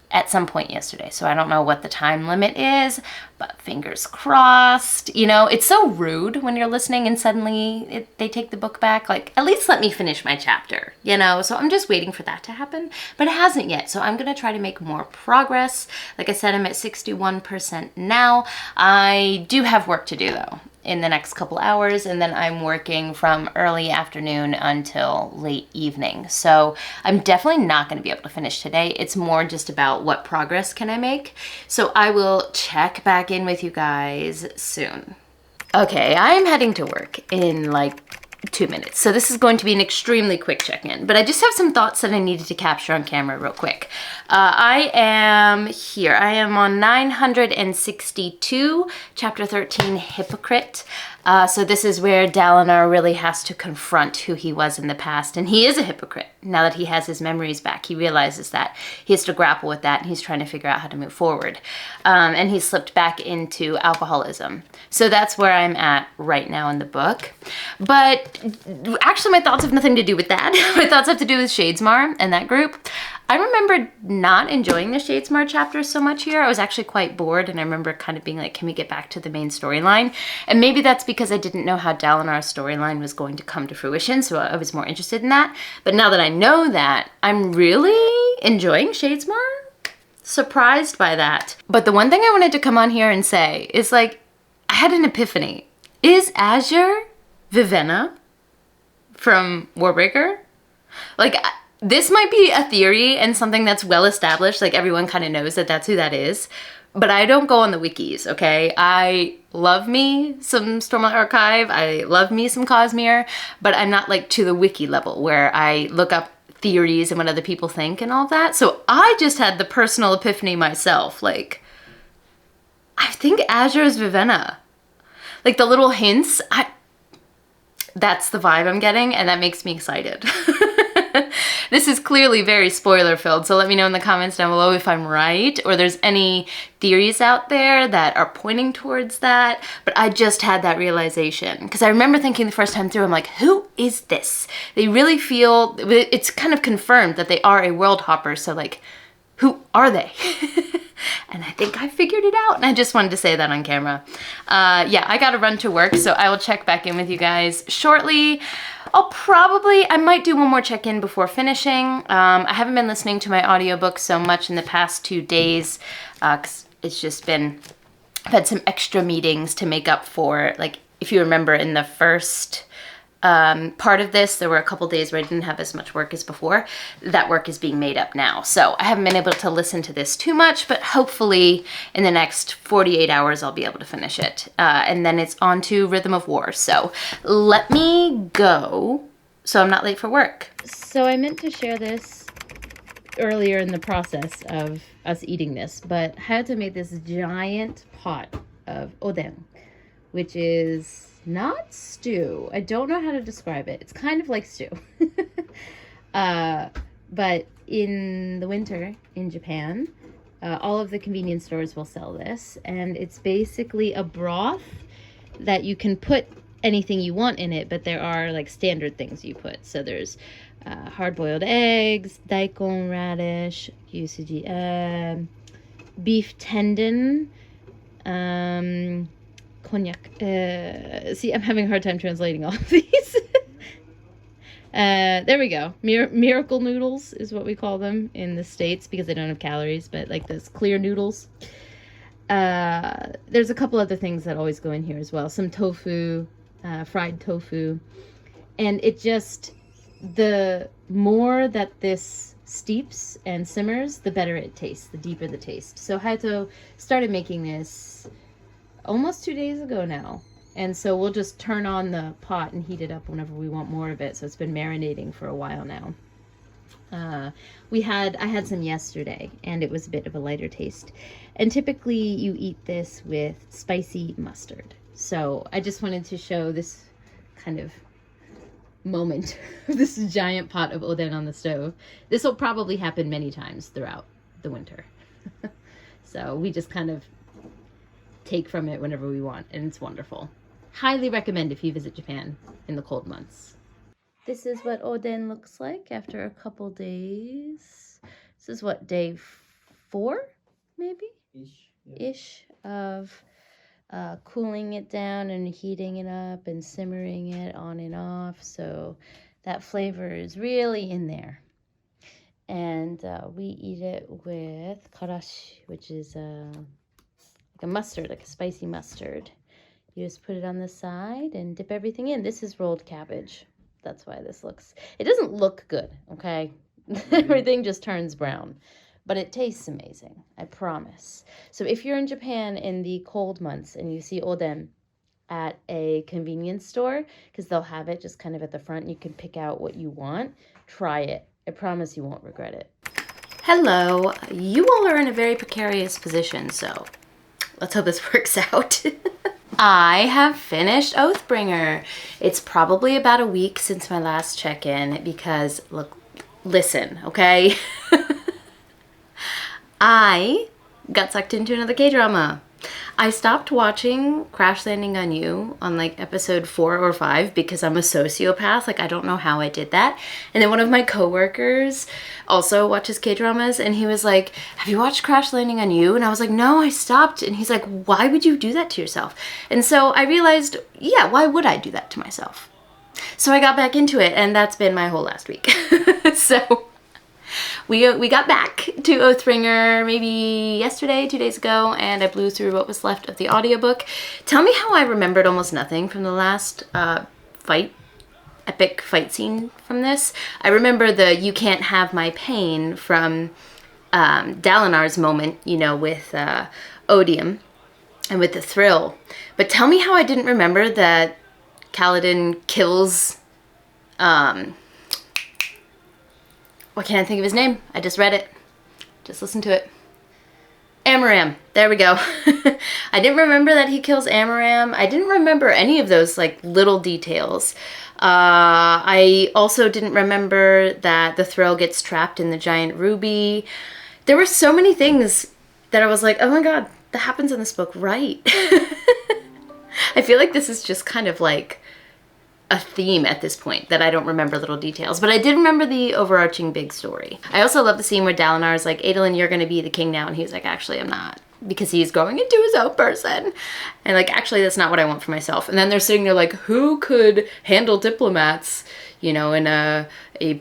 at some point yesterday, so I don't know what the time limit is, but fingers crossed. You know, it's so rude when you're listening and suddenly they take the book back. Like, at least let me finish my chapter, you know? So I'm just waiting for that to happen, but it hasn't yet. So I'm gonna try to make more progress. Like I said, I'm at 61% now. I do have work to do though in the next couple hours, and then I'm working from early afternoon until late evening. So I'm definitely not going to be able to finish today. It's more just about what progress can I make. So I will check back in with you guys soon. Okay, I am heading to work in like 2 minutes. So this is going to be an extremely quick check-in, but I just have some thoughts that I needed to capture on camera real quick. I am here. I am on 962, chapter 13, Hypocrite. So this is where Dalinar really has to confront who he was in the past, and he is a hypocrite. Now that he has his memories back, he realizes that he has to grapple with that, and he's trying to figure out how to move forward. And he slipped back into alcoholism. So that's where I'm at right now in the book. But actually my thoughts have nothing to do with that. My thoughts have to do with Shadesmar and that group. I remember not enjoying the Shadesmar chapters so much here. I was actually quite bored, and I remember kind of being like, can we get back to the main storyline? And maybe that's because I didn't know how Dalinar's storyline was going to come to fruition, so I was more interested in that. But now that I know that, I'm really enjoying Shadesmar. Surprised by that. But the one thing I wanted to come on here and say is, like, I had an epiphany. Is Azure Vivenna from Warbreaker? Like, this might be a theory and something that's well established, like everyone kind of knows that that's who that is, but I don't go on the wikis, okay? I love me some Stormlight Archive, I love me some Cosmere, but I'm not like to the wiki level where I look up theories and what other people think and all that. So I just had the personal epiphany myself, like, I think Azure is Vivenna. Like the little hints, that's the vibe I'm getting, and that makes me excited. This is clearly very spoiler filled, so let me know in the comments down below if I'm right, or there's any theories out there that are pointing towards that. But I just had that realization, because I remember thinking the first time through, I'm like, who is this? They really feel, it's kind of confirmed that they are a world hopper, so like, who are they? And I think I figured it out, and I just wanted to say that on camera. Yeah, I gotta run to work, so I will check back in with you guys shortly. I might do one more check-in before finishing. I haven't been listening to my audiobook so much in the past 2 days, because it's just been, I've had some extra meetings to make up for, like, if you remember in the first part of this, there were a couple days where I didn't have as much work as before. That work is being made up now. So I haven't been able to listen to this too much, but hopefully in the next 48 hours, I'll be able to finish it. And then it's on to Rhythm of War. So let me go so I'm not late for work. So I meant to share this earlier in the process of us eating this, but Hayato made this giant pot of oden, which is not stew. I don't know how to describe it. It's kind of like stew. But in the winter in Japan, all of the convenience stores will sell this. And it's basically a broth that you can put anything you want in it, but there are like standard things you put. So there's hard-boiled eggs, daikon radish, yusuji, beef tendon, cognac. See, I'm having a hard time translating all of these. There we go. Miracle noodles is what we call them in the States because they don't have calories, but like those clear noodles. There's a couple other things that always go in here as well. Some tofu, fried tofu. And it just, the more that this steeps and simmers, the better it tastes, the deeper the taste. So Hayato started making this almost 2 days ago now. And so we'll just turn on the pot and heat it up whenever we want more of it. So it's been marinating for a while now. I had some yesterday, and it was a bit of a lighter taste. And typically you eat this with spicy mustard. So I just wanted to show this kind of moment of this giant pot of oden on the stove. This will probably happen many times throughout the winter. So we just kind of take from it whenever we want, and it's wonderful. Highly recommend if you visit Japan in the cold months. This is what oden looks like after a couple days. This is what, day 4, maybe? Ish of cooling it down and heating it up and simmering it on and off. So that flavor is really in there. And we eat it with karashi, which is like a mustard, like a spicy mustard. You just put it on the side and dip everything in. This is rolled cabbage. That's why this looks, it doesn't look good, okay? Everything just turns brown, but it tastes amazing, I promise. So if you're in Japan in the cold months and you see oden at a convenience store, because they'll have it just kind of at the front, you can pick out what you want, try it. I promise you won't regret it. Hello. You all are in a very precarious position, so let's hope this works out. I have finished Oathbringer. It's probably about a week since my last check-in because, look, listen, okay? I got sucked into another K-drama. I stopped watching Crash Landing on You on like episode 4 or 5 because I'm a sociopath. Like, I don't know how I did that. And then one of my coworkers also watches K-dramas and he was like, have you watched Crash Landing on You? And I was like, no, I stopped. And he's like, why would you do that to yourself? And so I realized, yeah, why would I do that to myself? So I got back into it, and that's been my whole last week. So we got back to Oathbringer maybe yesterday, 2 days ago, and I blew through what was left of the audiobook. Tell me how I remembered almost nothing from the last epic fight scene from this. I remember the "you can't have my pain" from Dalinar's moment, you know, with Odium and with the thrill. But tell me how I didn't remember that Kaladin kills why can't I think of his name? I just read it. Just listen to it. Amaram. There we go. I didn't remember that he kills Amaram. I didn't remember any of those like little details. I also didn't remember that the thrill gets trapped in the giant ruby. There were so many things that I was like, oh my god, that happens in this book, right? I feel like this is just kind of like a theme at this point, that I don't remember little details, but I did remember the overarching big story. I also love the scene where Dalinar is like, Adolin, you're gonna be the king now, and he's like, actually I'm not, because he's growing into his own person, and like, actually that's not what I want for myself. And then they're sitting there like, who could handle diplomats, you know, in a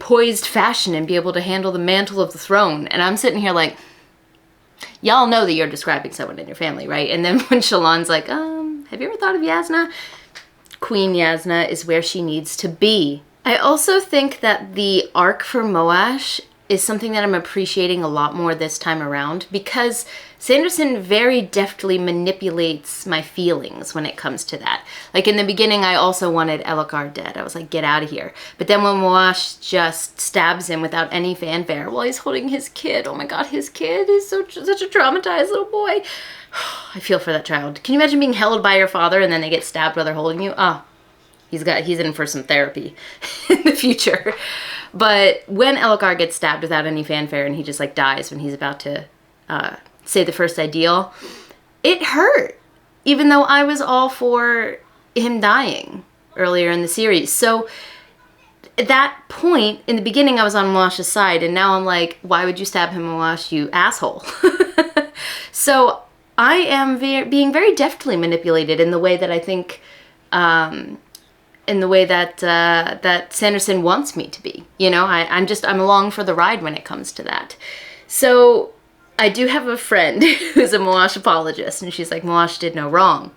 poised fashion and be able to handle the mantle of the throne? And I'm sitting here like, y'all know that you're describing someone in your family, right? And then when Shallan's like, have you ever thought of Yasna? Queen Yasna is where she needs to be. I also think that the arc for Moash is something that I'm appreciating a lot more this time around, because Sanderson very deftly manipulates my feelings when it comes to that. Like in the beginning, I also wanted Elhokar dead. I was like, get out of here. But then when Moash just stabs him without any fanfare while he's holding his kid, oh my god, his kid is such a traumatized little boy. I feel for that child. Can you imagine being held by your father and then they get stabbed while they're holding you? Oh, he's in for some therapy in the future. But when Elhokar gets stabbed without any fanfare and he just like dies when he's about to say the first ideal, it hurt, even though I was all for him dying earlier in the series. So at that point, in the beginning, I was on Moash's side, and now I'm like, why would you stab him, Moash, you asshole? So I am being very deftly manipulated in the way that I think, in the way that that Sanderson wants me to be. You know, I'm along for the ride when it comes to that. So I do have a friend who's a Moash apologist, and she's like, Moash did no wrong.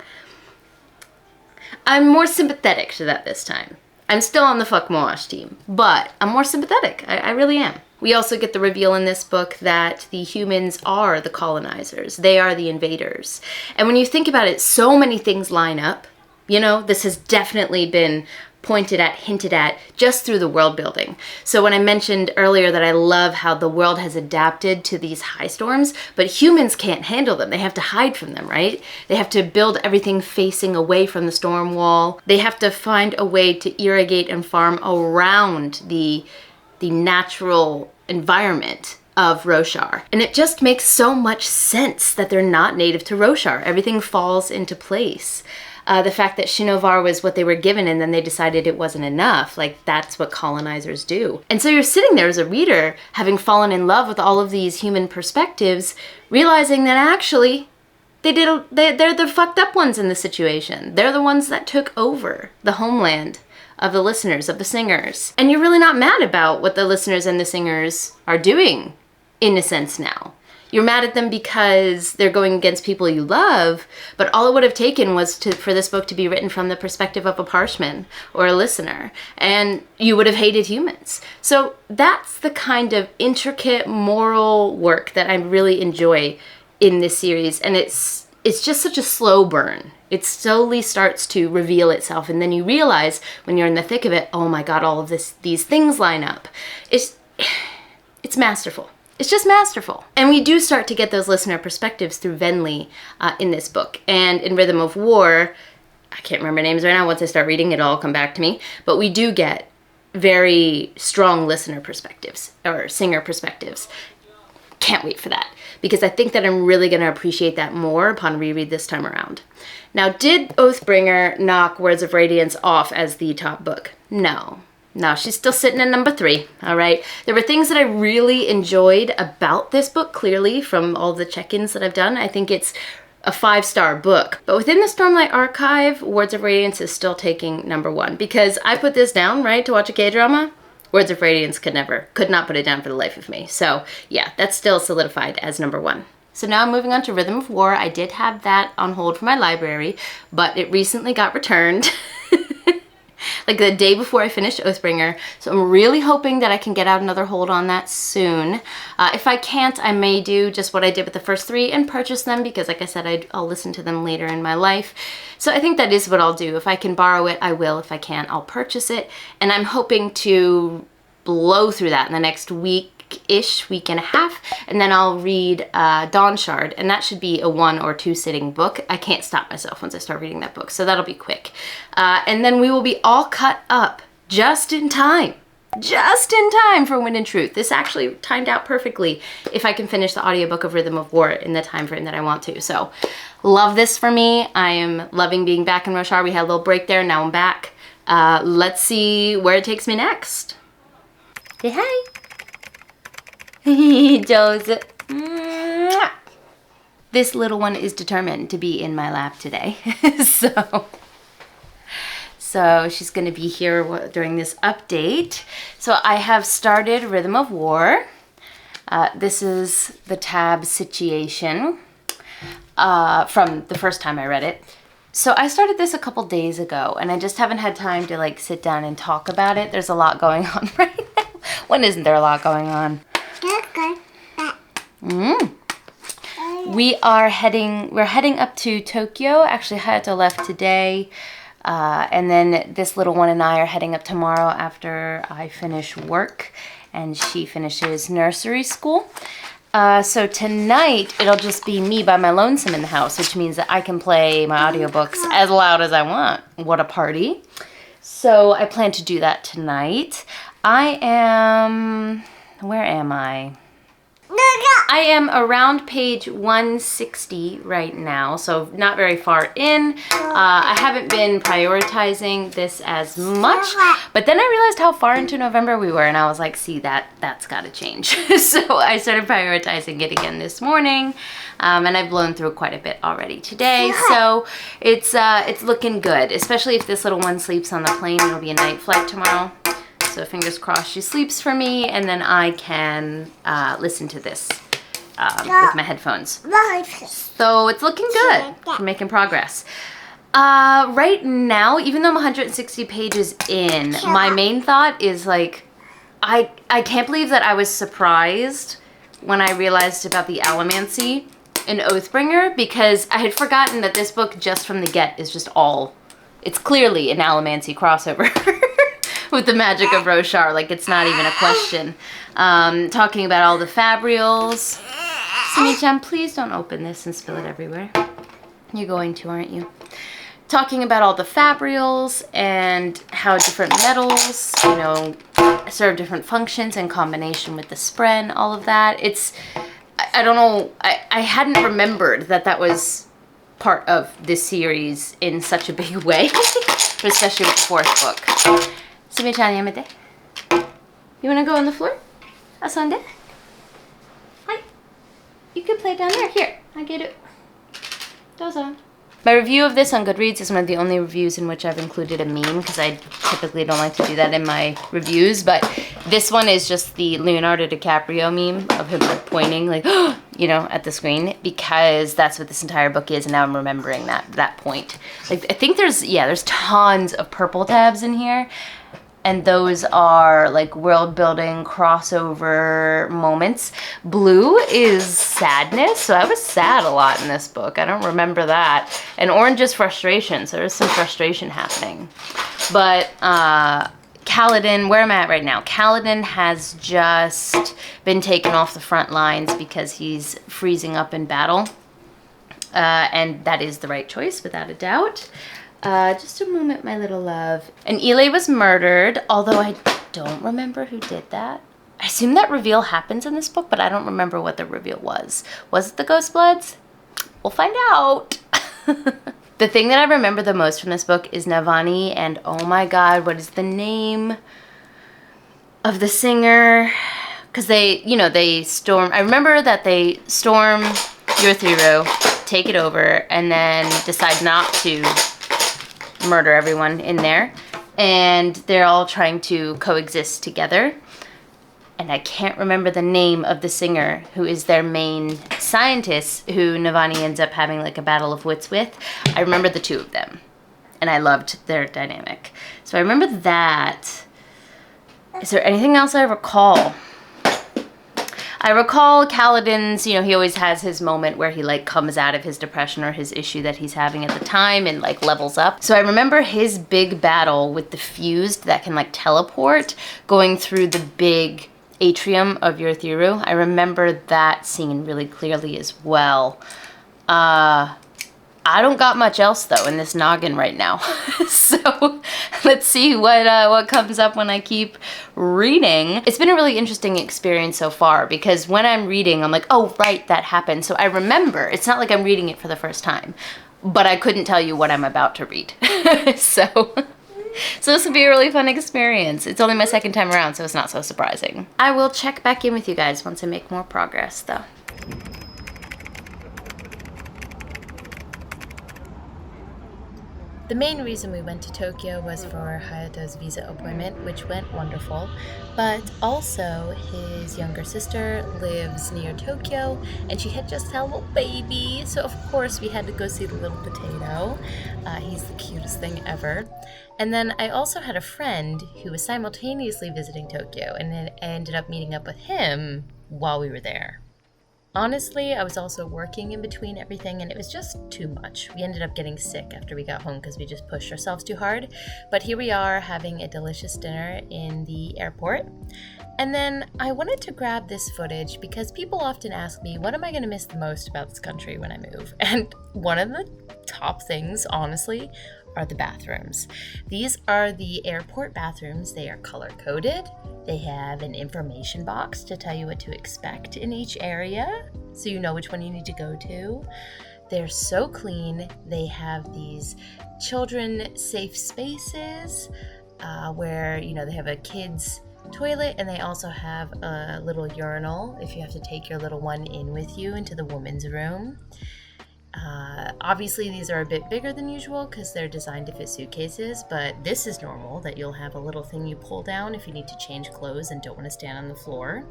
I'm more sympathetic to that this time. I'm still on the fuck Moash team, but I'm more sympathetic. I really am. We also get the reveal in this book that the humans are the colonizers. They are the invaders. And when you think about it, so many things line up. You know, this has definitely been pointed at, hinted at, just through the world building. So when I mentioned earlier that I love how the world has adapted to these high storms, but humans can't handle them. They have to hide from them, right? They have to build everything facing away from the storm wall. They have to find a way to irrigate and farm around the natural environment of Roshar. And it just makes so much sense that they're not native to Roshar. Everything falls into place. The fact that Shinovar was what they were given and then they decided it wasn't enough, like that's what colonizers do. And so you're sitting there as a reader, having fallen in love with all of these human perspectives, realizing that actually they're the fucked up ones in the situation. They're the ones that took over the homeland of the listeners, of the singers. And you're really not mad about what the listeners and the singers are doing, in a sense now. You're mad at them because they're going against people you love, but all it would have taken was for this book to be written from the perspective of a parshman or a listener, and you would have hated humans. So that's the kind of intricate moral work that I really enjoy in this series, and it's just such a slow burn. It slowly starts to reveal itself, and then you realize when you're in the thick of it, oh my god, all of these things line up. It's masterful. It's just masterful. And we do start to get those listener perspectives through Venli in this book. And in Rhythm of War, I can't remember names right now. Once I start reading, it'll all come back to me. But we do get very strong listener perspectives, or singer perspectives. Can't wait for that, because I think that I'm really going to appreciate that more upon reread this time around. Now, did Oathbringer knock Words of Radiance off as the top book? No. No, she's still sitting at number 3, all right? There were things that I really enjoyed about this book, clearly, from all the check-ins that I've done. I think it's a 5-star book. But within the Stormlight Archive, Words of Radiance is still taking number 1, because I put this down, right, to watch a K-drama. Words of Radiance could not put it down for the life of me. So yeah, that's still solidified as number 1. So now moving on to Rhythm of War. I did have that on hold for my library, but it recently got returned. Like the day before I finished Oathbringer. So I'm really hoping that I can get out another hold on that soon. If I can't, I may do just what I did with the first 3 and purchase them, because like I said, I'll listen to them later in my life. So I think that is what I'll do. If I can borrow it, I will. If I can't, I'll purchase it. And I'm hoping to blow through that in the next week-ish, week and a half, and then I'll read Dawnshard, and that should be a 1 or 2 sitting book. I can't stop myself once I start reading that book, so that'll be quick. And then we will be all cut up just in time for Wind and Truth. This actually timed out perfectly if I can finish the audiobook of Rhythm of War in the time frame that I want to. So love this for me. I am loving being back in Roshar. We had a little break there, now I'm back. Let's see where it takes me next. Say hi. Joseph. This little one is determined to be in my lap today. So she's going to be here during this update. So I have started Rhythm of War. This is the tab situation from the first time I read it. So I started this a couple days ago, and I just haven't had time to like sit down and talk about it. There's a lot going on right now. When isn't there a lot going on? We're heading up to Tokyo. Actually, Hayato left today. And then this little one and I are heading up tomorrow after I finish work and she finishes nursery school. So tonight, it'll just be me by my lonesome in the house, which means that I can play my audiobooks as loud as I want. What a party. So I plan to do that tonight. Where am I? I am around page 160 right now, so not very far in. I haven't been prioritizing this as much, but then I realized how far into November we were, and I was like, see, that's got to change. So I started prioritizing it again this morning, and I've blown through quite a bit already today, so it's looking good, especially if this little one sleeps on the plane. It'll be a night flight tomorrow. So fingers crossed she sleeps for me, and then I can listen to this with my headphones. So it's looking good. We're making progress. Right now, even though I'm 160 pages in, my main thought is like, I can't believe that I was surprised when I realized about the allomancy in Oathbringer, because I had forgotten that this book just from the get is just all, it's clearly an allomancy crossover with the magic of Roshar, like it's not even a question. Talking about all the fabrials. Simi-chan, please don't open this and spill it everywhere. You're going to, aren't you? Talking about all the fabrials and how different metals, you know, serve different functions in combination with the spren, all of that. It's, I don't know, I hadn't remembered that that was part of this series in such a big way, especially with the fourth book. Sumi-chan, yamete. You want to go on the floor? Asande? Hi. You can play down there. Here, I get it. Dozo. My review of this on Goodreads is one of the only reviews in which I've included a meme, because I typically don't like to do that in my reviews, but this one is just the Leonardo DiCaprio meme of him like pointing, like, you know, at the screen, because that's what this entire book is, and now I'm remembering that point. Like, I think there's tons of purple tabs in here, and those are like world building crossover moments. Blue is sadness, so I was sad a lot in this book. I don't remember that. And orange is frustration, so there's some frustration happening. But Kaladin, where am I at right now? Kaladin has just been taken off the front lines because he's freezing up in battle. And that is the right choice, without a doubt. Just a moment, my little love. And Ile was murdered, although I don't remember who did that. I assume that reveal happens in this book, but I don't remember what the reveal was. Was it the Ghost Bloods? We'll find out. The thing that I remember the most from this book is Navani, and oh my god, what is the name of the singer? Because they, you know, they storm, I remember that they storm Urithiru, take it over, and then decide not to murder everyone in there, and they're all trying to coexist together. And I can't remember the name of the singer who is their main scientist, who Navani ends up having like a battle of wits with. I remember the two of them, and I loved their dynamic. So I remember that. Is there anything else I recall? I recall Kaladin's, you know, he always has his moment where he like comes out of his depression or his issue that he's having at the time and like levels up. So I remember his big battle with the fused that can like teleport going through the big atrium of Urithiru. I remember that scene really clearly as well. I don't got much else though in this noggin right now. So let's see what comes up when I keep reading. It's been a really interesting experience so far, because when I'm reading, I'm like, oh right, that happened. So I remember. It's not like I'm reading it for the first time, but I couldn't tell you what I'm about to read. So this will be a really fun experience. It's only my second time around, so it's not so surprising. I will check back in with you guys once I make more progress though. The main reason we went to Tokyo was for Hayato's visa appointment, which went wonderful, but also his younger sister lives near Tokyo, and she had just had a little baby, so of course we had to go see the little potato. He's the cutest thing ever. And then I also had a friend who was simultaneously visiting Tokyo, and then I ended up meeting up with him while we were there. Honestly, I was also working in between everything, and it was just too much. We ended up getting sick after we got home because we just pushed ourselves too hard. But here we are having a delicious dinner in the airport. And then I wanted to grab this footage because people often ask me, what am I going to miss the most about this country when I move? And one of the top things, honestly, are the bathrooms. These are the airport bathrooms. They are color-coded. They have an information box to tell you what to expect in each area, so you know which one you need to go to. They're so clean. They have these children-safe spaces where, you know, they have a kid's toilet, and they also have a little urinal if you have to take your little one in with you into the women's room. Obviously these are a bit bigger than usual because they're designed to fit suitcases, but this is normal, that you'll have a little thing you pull down if you need to change clothes and don't want to stand on the floor.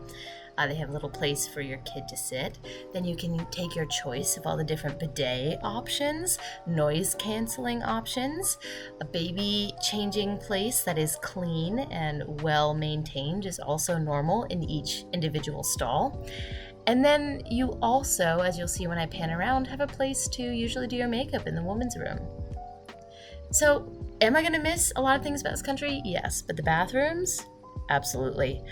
They have a little place for your kid to sit. Then you can take your choice of all the different bidet options, noise canceling options, a baby changing place that is clean and well maintained is also normal in each individual stall. And then you also, as you'll see when I pan around, have a place to usually do your makeup in the woman's room. So, am I going to miss a lot of things about this country? Yes, but the bathrooms? Absolutely.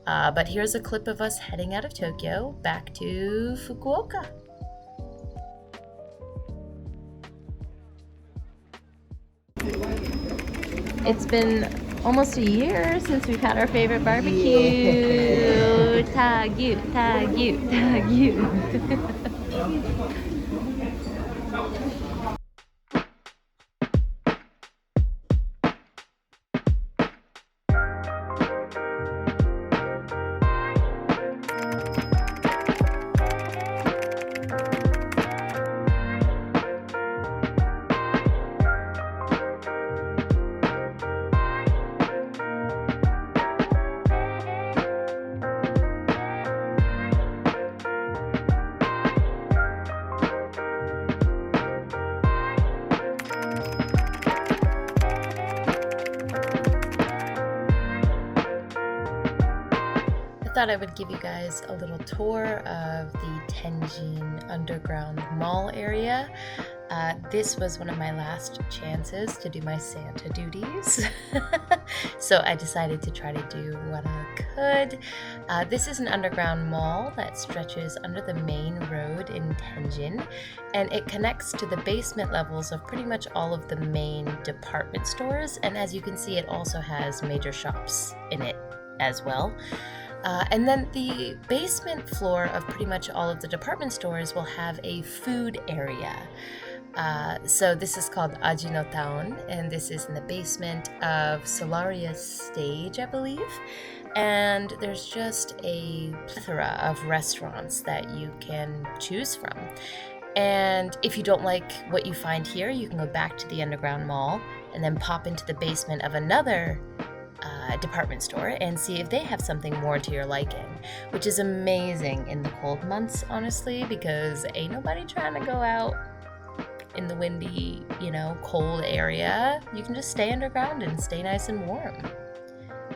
But here's a clip of us heading out of Tokyo back to Fukuoka. It's been almost a year since we've had our favorite barbecue. Tagyu, tagyu, tagyu. I thought I would give you guys a little tour of the Tenjin Underground Mall area. This was one of my last chances to do my Santa duties, so I decided to try to do what I could. This is an underground mall that stretches under the main road in Tenjin, and it connects to the basement levels of pretty much all of the main department stores, and as you can see, it also has major shops in it as well. And then the basement floor of pretty much all of the department stores will have a food area. So this is called Aji no Town, and this is in the basement of Solaria's stage, I believe. And there's just a plethora of restaurants that you can choose from. And if you don't like what you find here, you can go back to the underground mall and then pop into the basement of another department store and see if they have something more to your liking, which is amazing in the cold months, honestly, because ain't nobody trying to go out in the windy, cold area. You can just stay underground and stay nice and warm.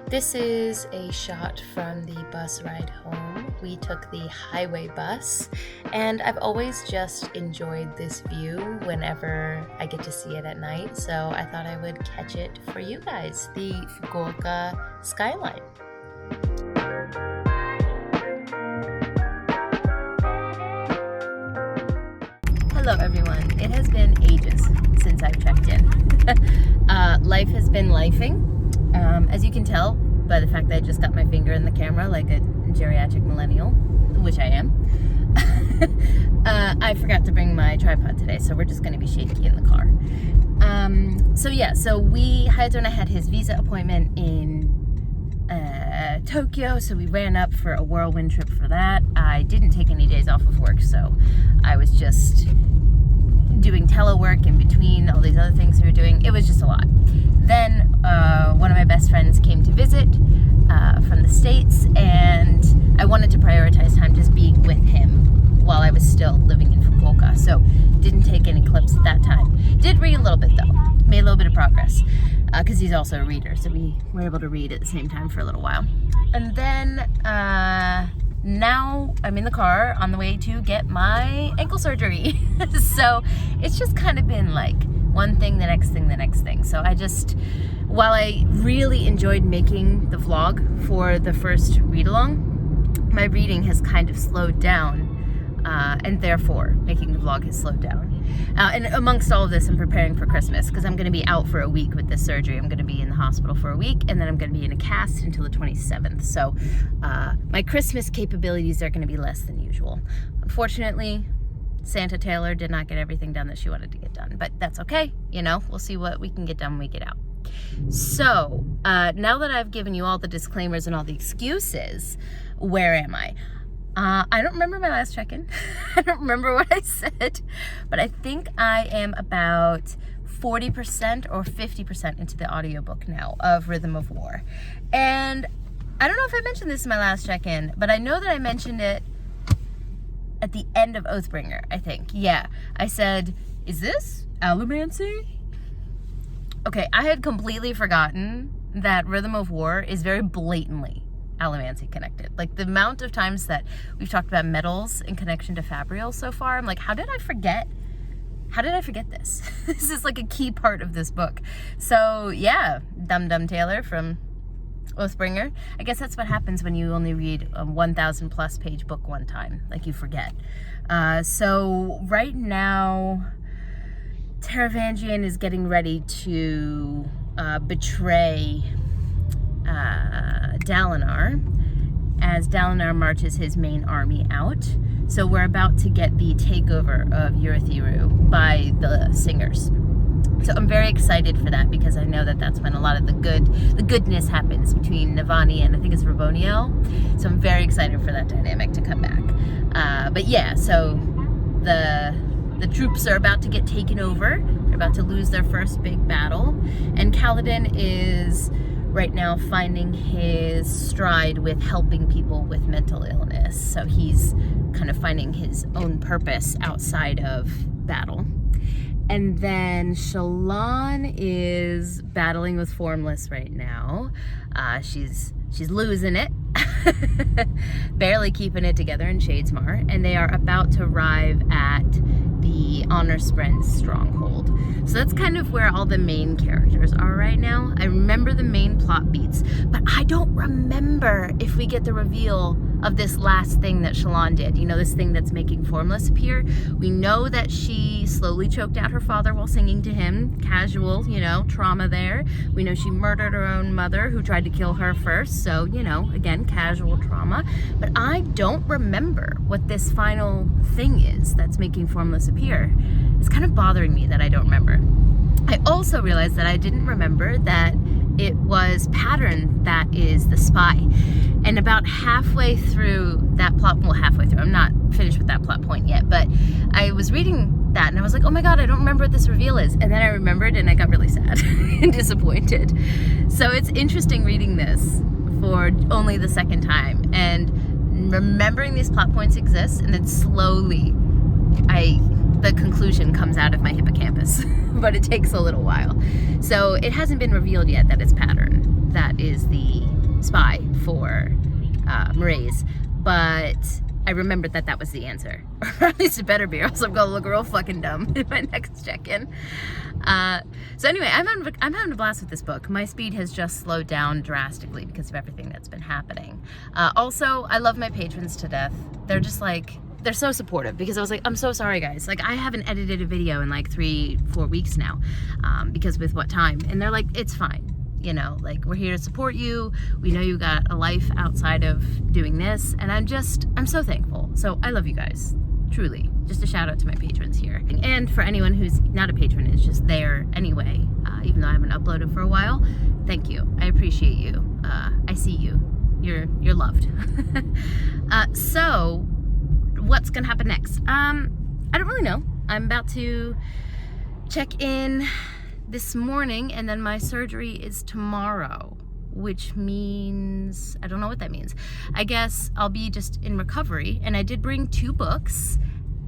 This is a shot from the bus ride home. We took the highway bus, and I've always just enjoyed this view whenever I get to see it at night, so I thought I would catch it for you guys, the Fukuoka skyline. Hello everyone, it has been ages since I've checked in. Life has been lifing. As you can tell by the fact that I just got my finger in the camera like a geriatric millennial, which I am. I forgot to bring my tripod today, so we're just going to be shaky in the car. So Hayato and I had his visa appointment in Tokyo, so we ran up for a whirlwind trip for that. I didn't take any days off of work, so I was just doing telework in between all these other things we were doing. It was just a lot. Then one of my best friends came to visit from the States, and I wanted to prioritize time just being with him while I was still living in Fukuoka, so didn't take any clips at that time. Did read a little bit though, made a little bit of progress, because he's also a reader, so we were able to read at the same time for a little while. And then now I'm in the car on the way to get my ankle surgery. So it's just kind of been like one thing, the next thing, the next thing. So while I really enjoyed making the vlog for the first read-along, my reading has kind of slowed down, and therefore making the vlog has slowed down. And amongst all of this, I'm preparing for Christmas because I'm going to be out for a week with this surgery. I'm going to be in the hospital for a week, and then I'm going to be in a cast until the 27th. So my Christmas capabilities are going to be less than usual. Unfortunately, Santa Taylor did not get everything done that she wanted to get done, but that's okay. We'll see what we can get done when we get out. So now that I've given you all the disclaimers and all the excuses, where am I? I don't remember my last check-in. I don't remember what I said, but I think I am about 40% or 50% into the audiobook now of Rhythm of War. And I don't know if I mentioned this in my last check-in, but I know that I mentioned it at the end of Oathbringer, I think. Yeah, I said, is this allomancy? Okay, I had completely forgotten that Rhythm of War is very blatantly allomancy connected. Like, the amount of times that we've talked about metals in connection to Fabrial so far, I'm like, how did I forget? How did I forget this? This is like a key part of this book. So yeah, Dum Dum Taylor from Oathbringer. I guess that's what happens when you only read a 1,000 plus page book one time. Like, you forget. So right now, Taravangian is getting ready to betray Dalinar as Dalinar marches his main army out. So we're about to get the takeover of Urithiru by the Singers. So I'm very excited for that, because I know that that's when a lot of the goodness happens between Navani and I think it's Raboniel. So I'm very excited for that dynamic to come back. But yeah, so the troops are about to get taken over. They're about to lose their first big battle. And Kaladin is right now finding his stride with helping people with mental illness. So he's kind of finding his own purpose outside of battle. And then Shallan is battling with Formless right now. She's losing it. Barely keeping it together in Shadesmar. And they are about to arrive at the Honor Spren stronghold. So that's kind of where all the main characters are right now. I remember the main plot beats, but I don't remember if we get the reveal of this last thing that Shallan did. You know, this thing that's making Formless appear. We know that she slowly choked out her father while singing to him. Casual, you know, trauma there. We know she murdered her own mother, who tried to kill her first. So, you know, again, casual trauma. But I don't remember what this final thing is that's making Formless appear. It's kind of bothering me that I don't remember. I also realized that I didn't remember that it was Pattern that is the spy. And about halfway through that plot, well, halfway through, I'm not finished with that plot point yet, but I was reading that and I was like, oh my god, I don't remember what this reveal is. And then I remembered and I got really sad and disappointed. So it's interesting reading this for only the second time and remembering these plot points exist, and then slowly the conclusion comes out of my hippocampus. But it takes a little while. So it hasn't been revealed yet that it's Pattern that is the spy for Mraize, but I remembered that that was the answer. Or at least it better be, or else I'm gonna look real fucking dumb in my next check-in. So anyway, I'm having a blast with this book. My speed has just slowed down drastically because of everything that's been happening. Also, I love my patrons to death. They're just like, they're so supportive, because I was like, I'm so sorry guys, like I haven't edited a video in like 3-4 weeks now, because with what time, and they're like, it's fine, you know, like we're here to support you, we know you got a life outside of doing this, and I'm so thankful. So I love you guys, truly. Just a shout out to my patrons here, and for anyone who's not a patron, is just there anyway, even though I haven't uploaded for a while. Thank you, I appreciate you. I see you, you're loved. So what's gonna happen next? I don't really know. I'm about to check in this morning, and then my surgery is tomorrow, which means, I don't know what that means. I guess I'll be just in recovery, and I did bring 2 books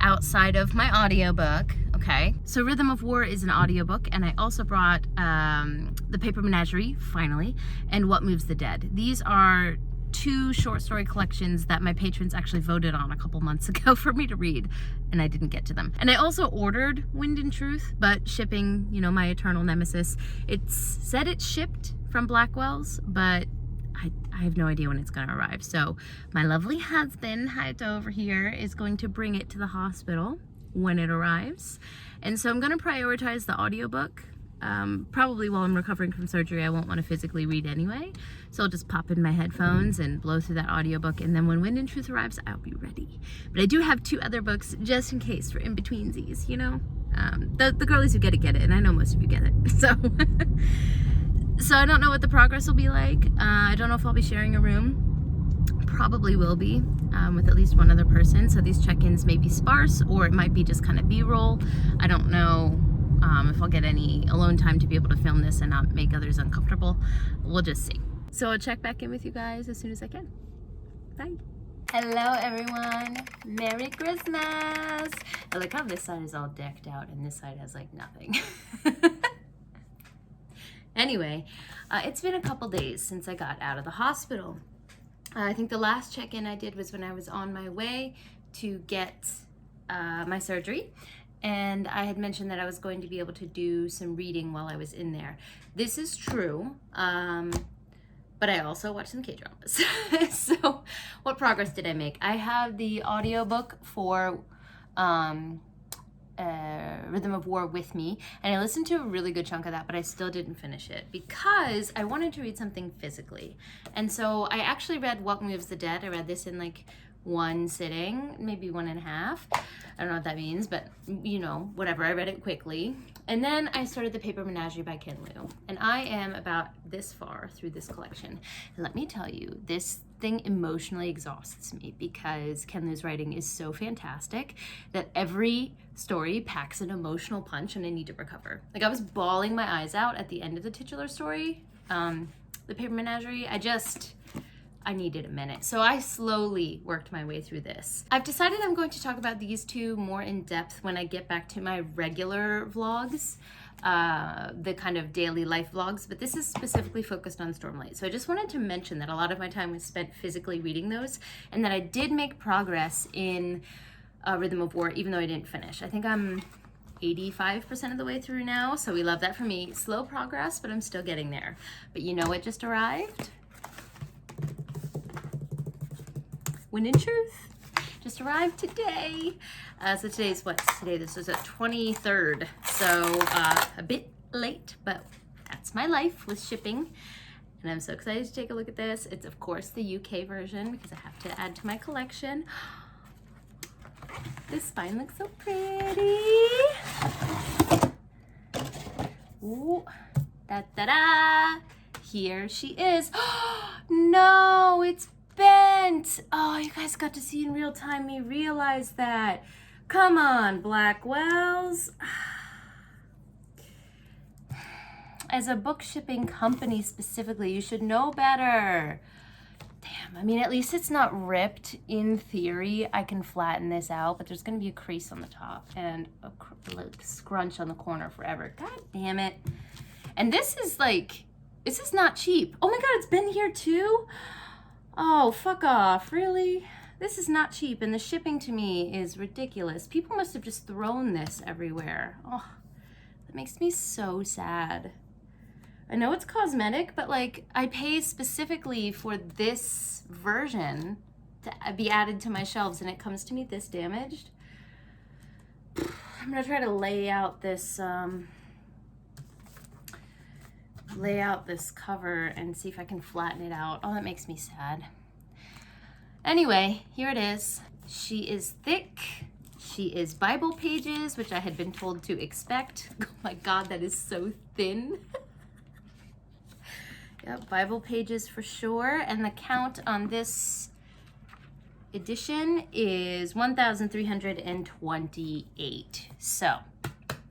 outside of my audiobook. Okay, so Rhythm of War is an audiobook, and I also brought The Paper Menagerie, finally, and What Moves the Dead. These are 2 short story collections that my patrons actually voted on a couple months ago for me to read, and I didn't get to them. And I also ordered Wind and Truth, but shipping, you know, my eternal nemesis, it's said it's shipped from Blackwell's, but I have no idea when it's gonna arrive. So my lovely husband, Hayato over here, is going to bring it to the hospital when it arrives. And so I'm gonna prioritize the audiobook. Probably while I'm recovering from surgery, I won't want to physically read anyway. So I'll just pop in my headphones and blow through that audiobook, and then when Wind and Truth arrives, I'll be ready. But I do have 2 other books just in case for in-betweensies, you know? The girlies who get it, and I know most of you get it. So I don't know what the progress will be like. I don't know if I'll be sharing a room. Probably will be, with at least one other person. So these check-ins may be sparse, or it might be just kind of B-roll. I don't know. If I'll get any alone time to be able to film this and not make others uncomfortable, we'll just see. So I'll check back in with you guys as soon as I can. Bye. Hello everyone, Merry Christmas! I like how this side is all decked out and this side has like nothing. Anyway, it's been a couple days since I got out of the hospital. I think the last check-in I did was when I was on my way to get my surgery, and I had mentioned that I was going to be able to do some reading while I was in there. This is true. But I also watched some K-dramas. So what progress did I make? I have the audiobook for Rhythm of War with me, and I listened to a really good chunk of that, but I still didn't finish it because I wanted to read something physically. And so I actually read Welcome Moves the Dead. I read this in like one sitting, maybe 1.5. I don't know what that means, but you know, whatever. I read it quickly. And then I started The Paper Menagerie by Ken Liu. And I am about this far through this collection. And let me tell you, this thing emotionally exhausts me because Ken Liu's writing is so fantastic that every story packs an emotional punch and I need to recover. Like I was bawling my eyes out at the end of the titular story, The Paper Menagerie. I needed a minute. So I slowly worked my way through this. I've decided I'm going to talk about these two more in depth when I get back to my regular vlogs, the kind of daily life vlogs, but this is specifically focused on Stormlight. So I just wanted to mention that a lot of my time was spent physically reading those and that I did make progress in Rhythm of War, even though I didn't finish. I think I'm 85% of the way through now, so we love that for me. Slow progress, but I'm still getting there. But you know what just arrived? When in truth, just arrived today. So today's what? Today, this is a 23rd. So a bit late, but that's my life with shipping. And I'm so excited to take a look at this. It's of course the UK version because I have to add to my collection. This spine looks so pretty. Ooh, da-da-da. Here she is. No, it's bent. Oh, you guys got to see in real time me realize that. Come on, Blackwells. As a book shipping company specifically, you should know better. Damn, I mean, at least it's not ripped. In theory, I can flatten this out, but there's gonna be a crease on the top and a scrunch on the corner forever. God damn it. And this is not cheap. Oh my God, it's been here too? Oh, fuck off, really? This is not cheap, and the shipping to me is ridiculous. People must have just thrown this everywhere. Oh, that makes me so sad. I know it's cosmetic, but like, I pay specifically for this version to be added to my shelves, and it comes to me this damaged. I'm gonna try to lay out this cover and see if I can flatten it out. Oh, that makes me sad. Anyway, here it is. She is thick. She is Bible pages, which I had been told to expect. Oh my God, that is so thin. Yep, Bible pages for sure. And the count on this edition is 1,328. So,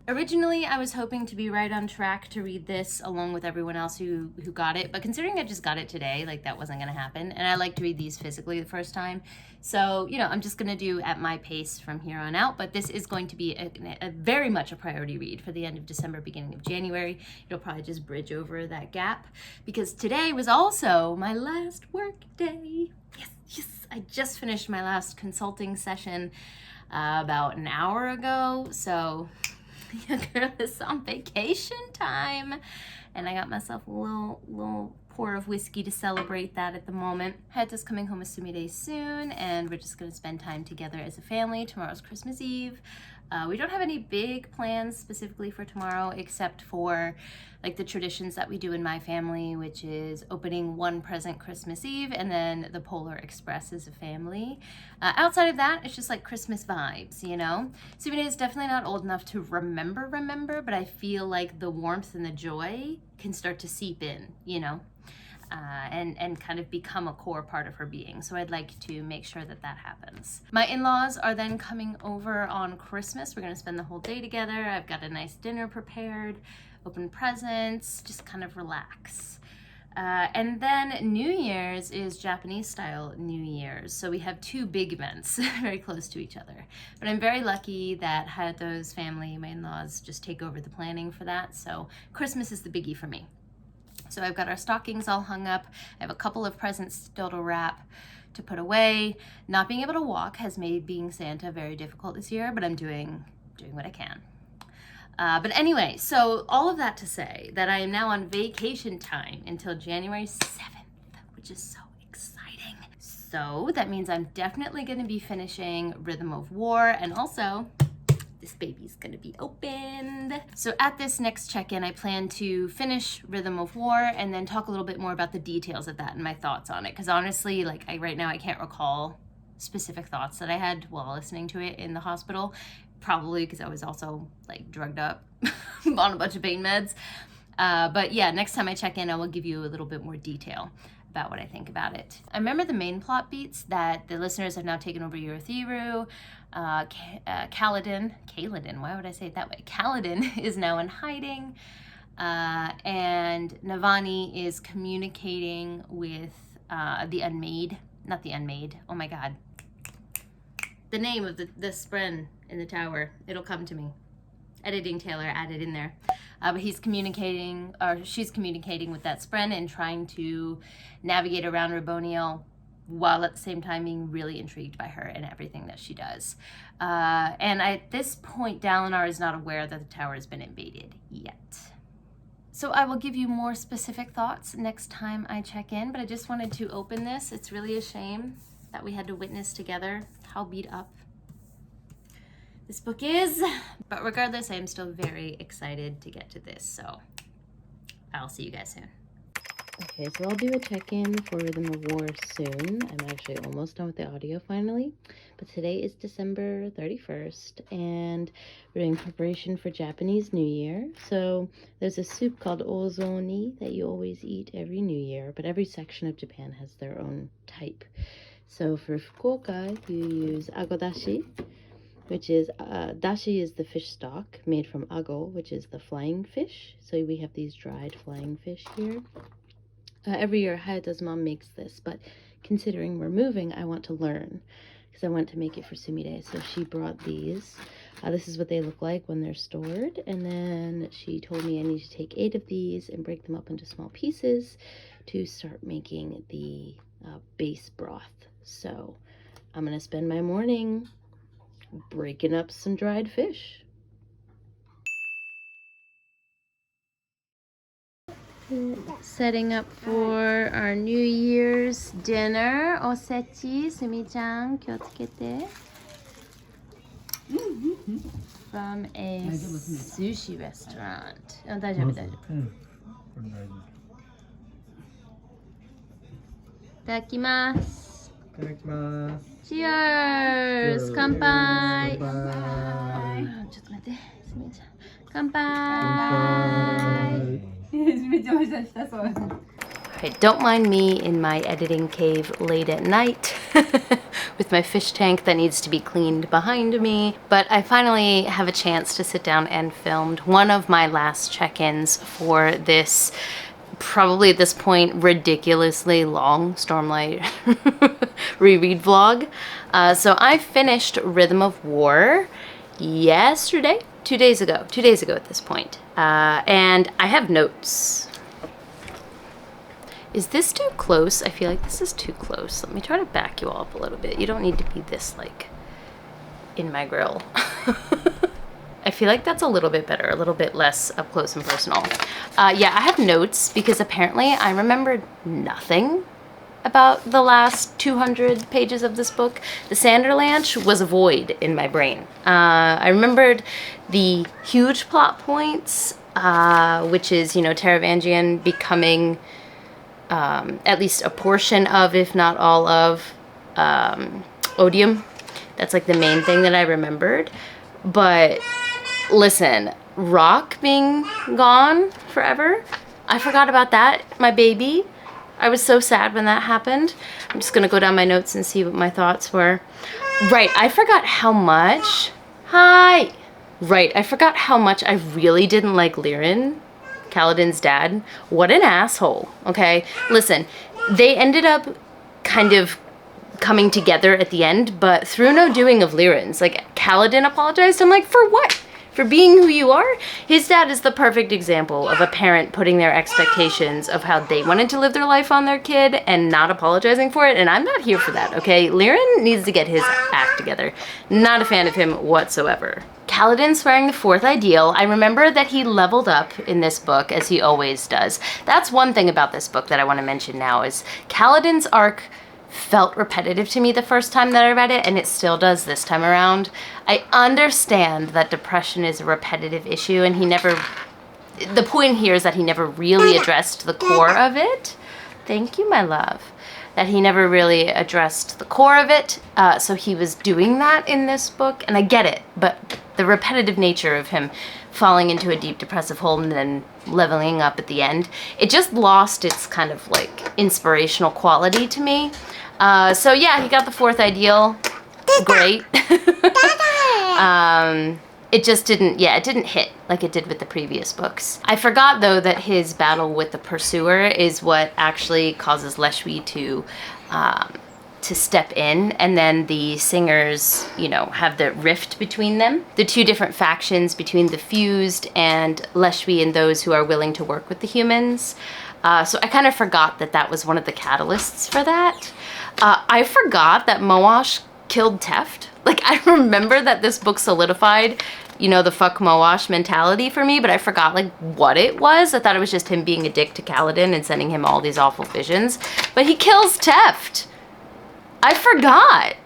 originally, I was hoping to be right on track to read this along with everyone else who got it, but considering I just got it today, like that wasn't gonna happen, and I like to read these physically the first time, so, you know, I'm just gonna do at my pace from here on out, but this is going to be a very much a priority read for the end of December, beginning of January. It'll probably just bridge over that gap, because today was also my last work day. Yes, I just finished my last consulting session about an hour ago, so your girl is on vacation time, and I got myself a little pour of whiskey to celebrate that at the moment. Heta's coming home with Sumi Day soon, and we're just gonna spend time together as a family. Tomorrow's Christmas Eve. We don't have any big plans specifically for tomorrow, except for like the traditions that we do in my family, which is opening one present Christmas Eve and then the Polar Express as a family. Outside of that, it's just like Christmas vibes, you know? Sumi Day is definitely not old enough to remember, but I feel like the warmth and the joy can start to seep in, you know? And kind of become a core part of her being. So I'd like to make sure that that happens. My in-laws are then coming over on Christmas. We're gonna spend the whole day together. I've got a nice dinner prepared, open presents, just kind of relax. And then New Year's is Japanese style New Year's. So we have two big events very close to each other. But I'm very lucky that Hayato's family, my in-laws, just take over the planning for that. So Christmas is the biggie for me. So I've got our stockings all hung up. I have a couple of presents still to wrap, to put away. Not being able to walk has made being Santa very difficult this year, but I'm doing what I can. But anyway, so all of that to say that I am now on vacation time until January 7th, which is so exciting. So that means I'm definitely going to be finishing Rhythm of War, and also this baby's going to be opened. So at this next check-in, I plan to finish Rhythm of War and then talk a little bit more about the details of that and my thoughts on it. Because honestly, like right now I can't recall specific thoughts that I had while listening to it in the hospital. Probably because I was also like drugged up on a bunch of pain meds. But yeah, next time I check in, I will give you a little bit more detail about what I think about it. I remember the main plot beats that the listeners have now taken over Urithiru. Kaladin, why would I say it that way? Kaladin is now in hiding. And Navani is communicating with the Unmade. Not the Unmade, oh my God. The name of the spren in the tower. It'll come to me. Editing Taylor added in there. But he's communicating, or she's communicating with that spren and trying to navigate around Raboniel while at the same time being really intrigued by her and everything that she does. And at this point, Dalinar is not aware that the tower has been invaded yet. So I will give you more specific thoughts next time I check in, but I just wanted to open this. It's really a shame that we had to witness together how beat up this book is, but regardless, I am still very excited to get to this, so I'll see you guys soon. Okay, so I'll do a check-in for Rhythm of War soon. I'm actually almost done with the audio finally, but today is December 31st, and we're doing preparation for Japanese New Year. So there's a soup called ozoni that you always eat every New Year, but every section of Japan has their own type. So for Fukuoka, you use agodashi, which is, dashi is the fish stock made from ago, which is the flying fish. So we have these dried flying fish here. Every year, Hayato's mom makes this, but considering we're moving, I want to learn, because I want to make it for Sumire. So she brought these. This is what they look like when they're stored, and then she told me I need to take 8 of these and break them up into small pieces to start making the base broth. So I'm going to spend my morning breaking up some dried fish. Setting up for our New Year's dinner. Osechi, Sumi-chan, kyotsukete. From a sushi restaurant. Oh, 大丈夫、大丈夫。いただきます。いただきます。Cheers! 乾杯！乾杯。ちょっと待って、すみちゃん。乾杯！ Alright, don't mind me in my editing cave late at night with my fish tank that needs to be cleaned behind me. But I finally have a chance to sit down and filmed one of my last check-ins for this, probably at this point, ridiculously long Stormlight reread vlog. So I finished Rhythm of War yesterday, 2 days ago at this point. And I have notes. Is this too close? I feel like this is too close. Let me try to back you all up a little bit. You don't need to be this, like, in my grill. I feel like that's a little bit better, a little bit less up close and personal. Yeah, I have notes because apparently I remembered nothing about the last 200 pages of this book. The Sanderlanche was a void in my brain. I remembered the huge plot points, which is, you know, Taravangian becoming at least a portion of, if not all of, Odium. That's like the main thing that I remembered. But listen, Rock being gone forever, I forgot about that, my baby. I was so sad when that happened. I'm just gonna go down my notes and see what my thoughts were. Right, I forgot how much, I forgot how much I really didn't like Lirin Kaladin's dad, what an asshole, okay? Listen, they ended up kind of coming together at the end, but through no doing of Lyran's. Like, Kaladin apologized. I'm like, for what? For being who you are? His dad is the perfect example of a parent putting their expectations of how they wanted to live their life on their kid and not apologizing for it, and I'm not here for that, okay? Lyran needs to get his act together. Not a fan of him whatsoever. Kaladin swearing the fourth ideal. I remember that he leveled up in this book, as he always does. That's one thing about this book that I want to mention now, is Kaladin's arc felt repetitive to me the first time that I read it, and it still does this time around. I understand that depression is a repetitive issue, and the point here is that he never really addressed the core of it. Thank you, my love. That he never really addressed the core of it, so he was doing that in this book, and I get it, but the repetitive nature of him falling into a deep depressive hole and then leveling up at the end, it just lost its kind of like inspirational quality to me. So yeah, he got the fourth ideal. Great. It just didn't hit like it did with the previous books. I forgot though that his battle with the Pursuer is what actually causes Leshwi to step in, and then the Singers, you know, have the rift between them. The two different factions between the Fused and Leshwi and those who are willing to work with the humans. So I kind of forgot that that was one of the catalysts for that. I forgot that Moash killed Teft. Like, I remember that this book solidified, you know, the fuck Moash mentality for me, but I forgot, like, what it was. I thought it was just him being a dick to Kaladin and sending him all these awful visions. But he kills Teft. I forgot.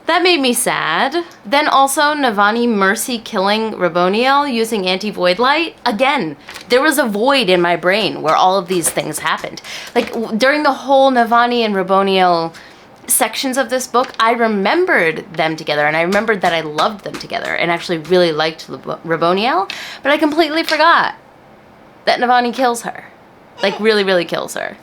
That made me sad. Then also Navani Mercy killing Raboniel using anti-void light. Again, there was a void in my brain where all of these things happened. Like, during the whole Navani and Raboniel sections of this book, I remembered them together, and I remembered that I loved them together and actually really liked Raboniel, but I completely forgot that Navani kills her. Like, really, really kills her.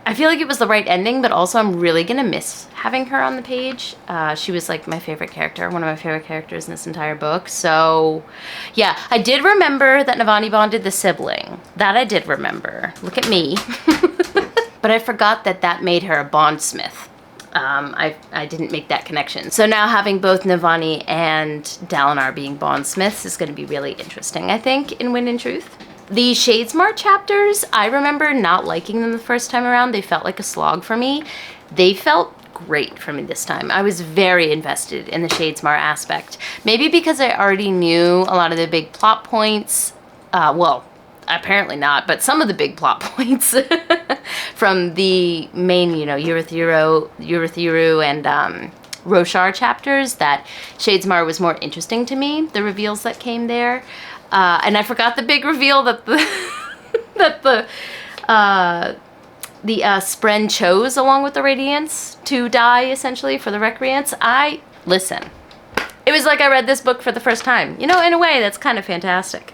I feel like it was the right ending, but also I'm really gonna miss having her on the page. She was like my favorite character, one of my favorite characters in this entire book. So yeah, I did remember that Navani bonded the sibling. That I did remember. Look at me. But I forgot that that made her a bondsmith. I didn't make that connection. So now having both Navani and Dalinar being bondsmiths is gonna be really interesting, I think, in Wind and Truth. The Shadesmar chapters, I remember not liking them the first time around. They felt like a slog for me. They felt great for me this time. I was very invested in the Shadesmar aspect. Maybe because I already knew a lot of the big plot points. Well, apparently not, but some of the big plot points from the main, you know, Urithiru and Roshar chapters, that Shadesmar was more interesting to me, the reveals that came there. And I forgot the big reveal that the Spren chose, along with the Radiants, to die, essentially, for the Recreants. Listen, it was like I read this book for the first time. You know, in a way, that's kind of fantastic.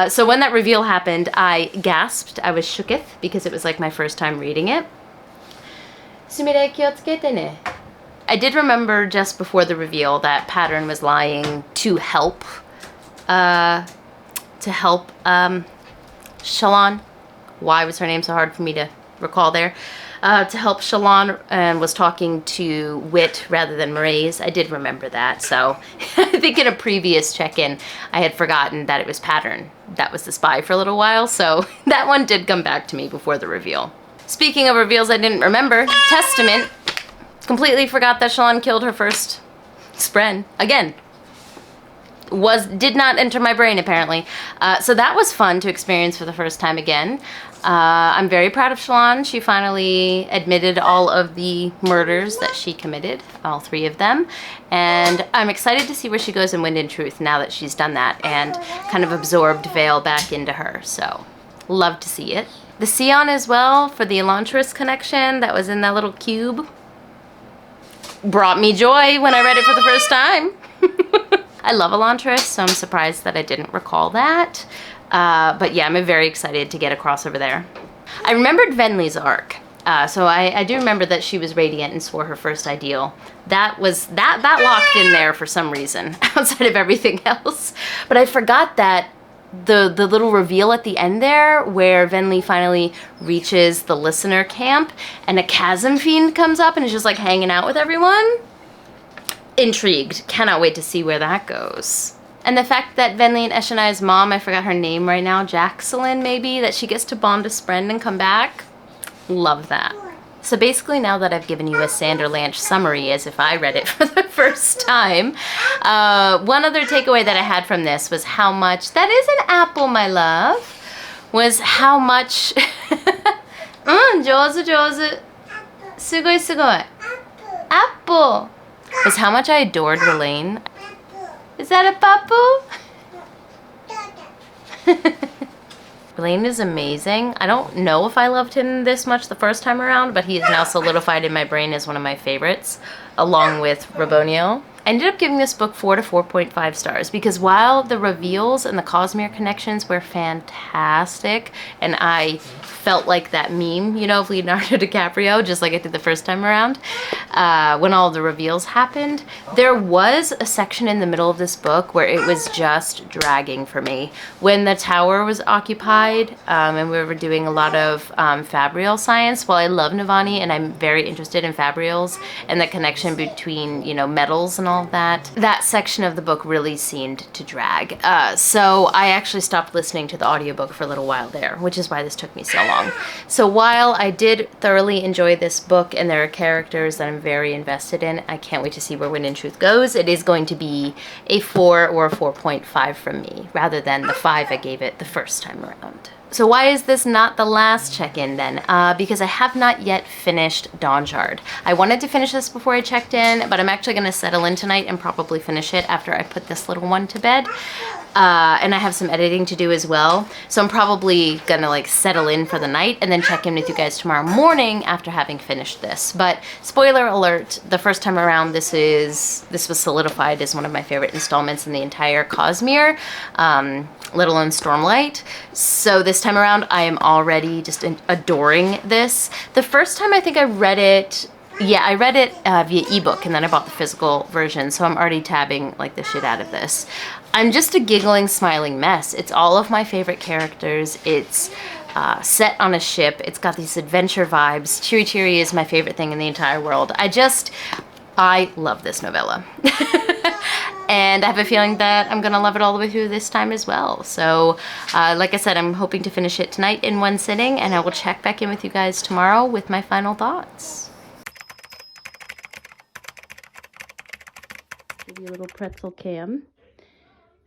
So when that reveal happened, I gasped. I was shooketh, because it was like my first time reading it. Sumire kyotsukete ne. I did remember just before the reveal that Pattern was lying to help Shallan. Why was her name so hard for me to recall there? To help Shallan, and was talking to Wit rather than Mraize. I did remember that, so I think in a previous check-in I had forgotten that it was Pattern that was the spy for a little while, so that one did come back to me before the reveal. Speaking of reveals I didn't remember, Testament. Completely forgot that Shallan killed her first Spren. Again. Did not enter my brain, apparently. So that was fun to experience for the first time again. I'm very proud of Shallan. She finally admitted all of the murders that she committed, all 3 of them. And I'm excited to see where she goes in Wind and Truth now that she's done that and kind of absorbed Veil back into her. So, love to see it. The Sion as well, for the Elantris connection that was in that little cube, brought me joy when I read it for the first time. I love Elantris, so I'm surprised that I didn't recall that. But yeah, I'm very excited to get a crossover there. I remembered Venli's arc. So I do remember that she was radiant and swore her first ideal. That locked in there for some reason, outside of everything else. But I forgot that the little reveal at the end there where Venli finally reaches the listener camp and a chasm fiend comes up and is just like hanging out with everyone. Intrigued. Cannot wait to see where that goes. And the fact that Venli and Eshaniah's mom, I forgot her name right now, Jaxeline maybe, that she gets to bond with Spren and come back. Love that. So basically now that I've given you a Sanderlanche summary as if I read it for the first time, one other takeaway that I had from this was how much, that is an apple, my love, was how much, jozu jozu, sugoi sugoi, apple, was how much I adored Rlain. Is that a papu? Rlain is amazing. I don't know if I loved him this much the first time around, but he is now solidified in my brain as one of my favorites, along with Rabonio. I ended up giving this book 4 to 4.5 stars because while the reveals and the Cosmere connections were fantastic, and I felt like that meme, you know, of Leonardo DiCaprio, just like I did the first time around, when all the reveals happened, there was a section in the middle of this book where it was just dragging for me. When the tower was occupied, and we were doing a lot of Fabrial science, while I love Navani and I'm very interested in Fabrials and the connection between, you know, metals and all of that, that section of the book really seemed to drag. So I actually stopped listening to the audiobook for a little while there, which is why this took me so long. So while I did thoroughly enjoy this book and there are characters that I'm very invested in, I can't wait to see where Wind and Truth goes. It is going to be a 4 or a 4.5 from me, rather than the 5 I gave it the first time around. So why is this not the last check-in then? Because I have not yet finished Dawnshard. I wanted to finish this before I checked in, but I'm actually going to settle in tonight and probably finish it after I put this little one to bed. And I have some editing to do as well. So I'm probably gonna like settle in for the night and then check in with you guys tomorrow morning after having finished this. But spoiler alert, the first time around this was solidified as one of my favorite installments in the entire Cosmere, let alone Stormlight. So this time around I am already just adoring this. The first time I think I read it, yeah, I read it via ebook and then I bought the physical version, so I'm already tabbing like the shit out of this. I'm just a giggling, smiling mess. It's all of my favorite characters. It's set on a ship. It's got these adventure vibes. Cheery Cheery is my favorite thing in the entire world. I love this novella. And I have a feeling that I'm gonna love it all the way through this time as well. So, like I said, I'm hoping to finish it tonight in one sitting, and I will check back in with you guys tomorrow with my final thoughts. Give you a little pretzel cam.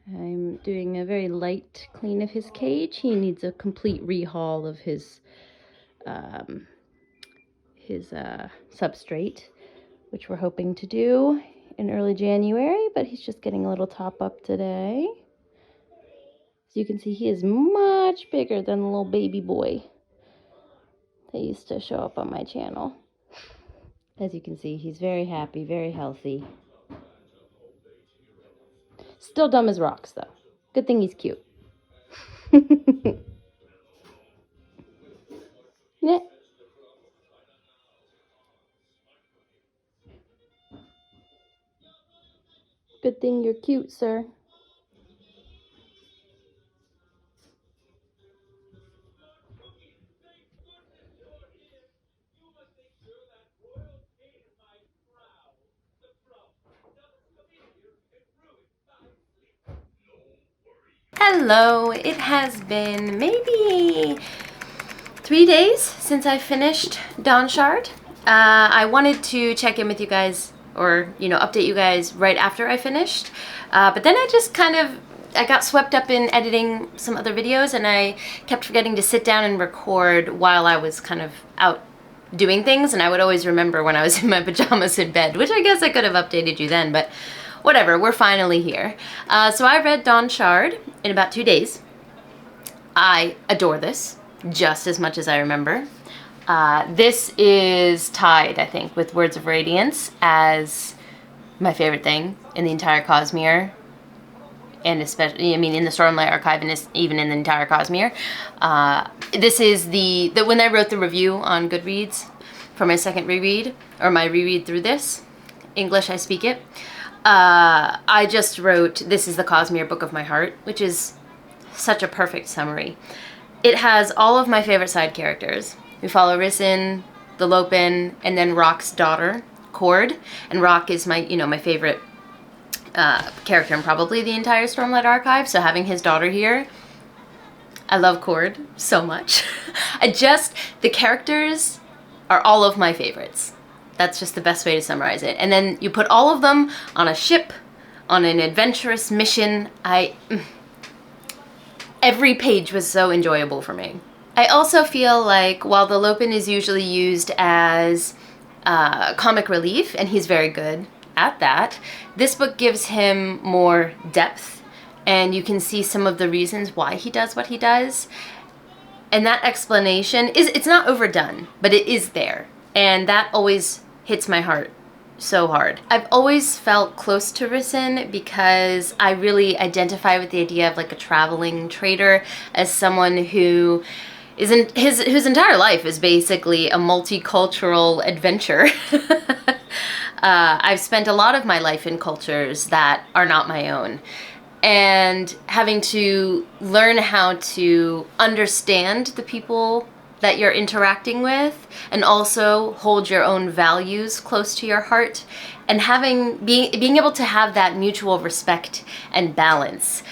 I'm doing a very light clean of his cage. He needs a complete rehaul of his substrate, which we're hoping to do in early January, but he's just getting a little top up today. So you can see he is much bigger than the little baby boy that used to show up on my channel. As you can see, he's very happy, very healthy. Still dumb as rocks, though. Good thing he's cute. Yeah. Good thing you're cute, sir. Hello, it has been maybe 3 days since I finished Dawnshard. I wanted to check in with you guys, or, you know, update you guys right after I finished. But then I just I got swept up in editing some other videos, and I kept forgetting to sit down and record while I was kind of out doing things, and I would always remember when I was in my pajamas in bed, which I guess I could have updated you then, but whatever, we're finally here. So I read Dawnshard in about 2 days. I adore this just as much as I remember. This is tied, I think, with Words of Radiance as my favorite thing in the entire Cosmere, and especially, I mean, in the Stormlight Archive and even in the entire Cosmere. This is when I wrote the review on Goodreads for my second reread, or my reread through this, English I speak it, I just wrote, this is the Cosmere book of my heart, which is such a perfect summary. It has all of my favorite side characters. We follow Risen, the Lopin, and then Rock's daughter, Cord. And Rock is my, my favorite character in probably the entire Stormlight Archive. So having his daughter here, I love Cord so much. The characters are all of my favorites. That's just the best way to summarize it. And then you put all of them on a ship, on an adventurous mission. Every page was so enjoyable for me. I also feel like while the Lopin is usually used as comic relief, and he's very good at that, this book gives him more depth, and you can see some of the reasons why he does what he does. And that explanation it's not overdone, but it is there. And that always hits my heart so hard. I've always felt close to Risen because I really identify with the idea of like a traveling trader as someone who whose entire life is basically a multicultural adventure. I've spent a lot of my life in cultures that are not my own. And having to learn how to understand the people that you're interacting with and also hold your own values close to your heart, and being able to have that mutual respect and balance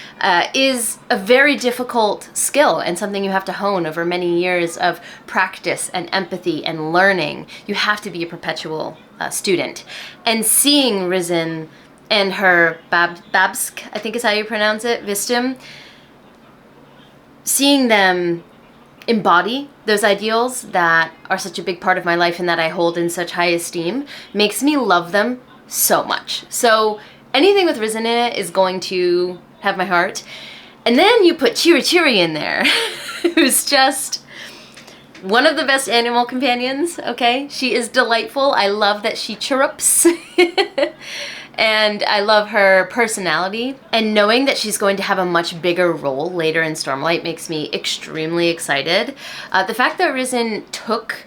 is a very difficult skill and something you have to hone over many years of practice and empathy and learning. You have to be a perpetual student. And seeing Risen and her Babsk, I think is how you pronounce it, Vistum, seeing them embody those ideals that are such a big part of my life and that I hold in such high esteem makes me love them so much. So anything with Risen in it is going to have my heart. And then you put Chiri in there, who's just one of the best animal companions, okay? She is delightful. I love that she chirrups. And I love her personality, and knowing that she's going to have a much bigger role later in Stormlight makes me extremely excited. The fact that Risen took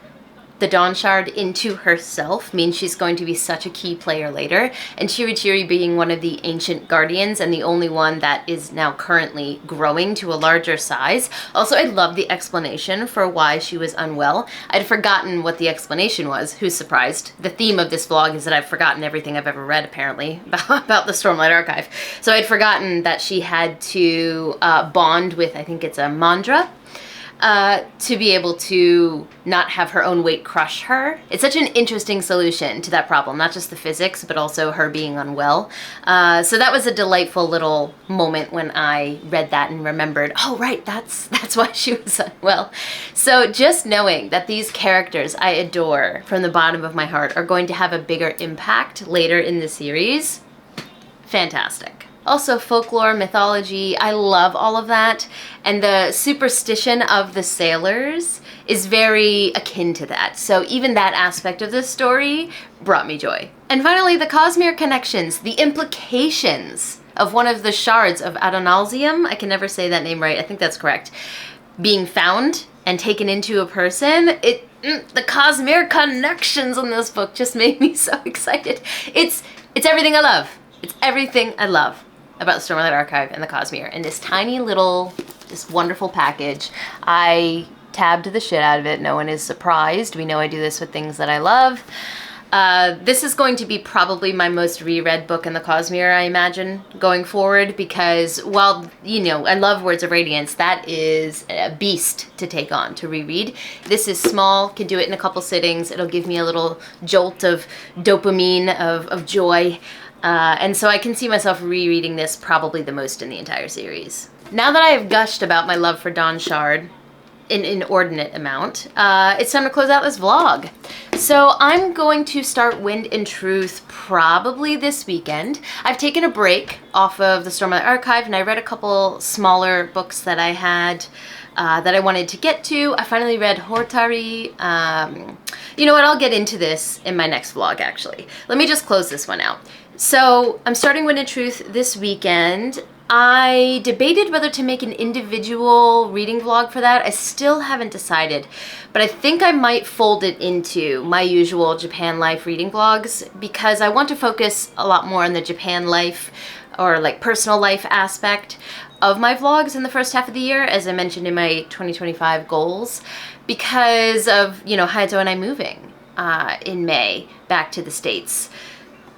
the Dawnshard into herself means she's going to be such a key player later, and Chiri being one of the ancient guardians and the only one that is now currently growing to a larger size. Also, I love the explanation for why she was unwell. I'd forgotten what the explanation was. Who's surprised? The theme of this vlog is that I've forgotten everything I've ever read, apparently, about the Stormlight Archive. So I'd forgotten that she had to bond with, I think it's a Mandra, to be able to not have her own weight crush her. It's such an interesting solution to that problem, not just the physics, but also her being unwell. So that was a delightful little moment when I read that and remembered, oh right, that's why she was unwell. So just knowing that these characters I adore from the bottom of my heart are going to have a bigger impact later in the series, fantastic. Also folklore, mythology, I love all of that. And the superstition of the sailors is very akin to that. So even that aspect of the story brought me joy. And finally, the Cosmere connections, the implications of one of the shards of Adonalsium, I can never say that name right, I think that's correct, being found and taken into a person. The Cosmere connections in this book just made me so excited. It's everything I love. It's everything I love about the Stormlight Archive and the Cosmere. And this tiny little, this wonderful package, I tabbed the shit out of it. No one is surprised. We know I do this with things that I love. This is going to be probably my most reread book in the Cosmere, I imagine, going forward, because while, I love Words of Radiance, that is a beast to take on, to reread. This is small, can do it in a couple sittings. It'll give me a little jolt of dopamine, of joy. And so I can see myself rereading this probably the most in the entire series. Now that I have gushed about my love for Dawnshard in an inordinate amount, it's time to close out this vlog. So I'm going to start Wind and Truth probably this weekend. I've taken a break off of the Stormlight Archive, and I read a couple smaller books that I had that I wanted to get to. I finally read Hortari. You know what, I'll get into this in my next vlog, actually. Let me just close this one out. So I'm starting Wind and Truth this weekend. I debated whether to make an individual reading vlog for that. I still haven't decided, but I think I might fold it into my usual Japan Life reading vlogs because I want to focus a lot more on the Japan Life or like personal life aspect of my vlogs in the first half of the year, as I mentioned in my 2025 goals, because of, you know, Hayato and I moving in May back to the States.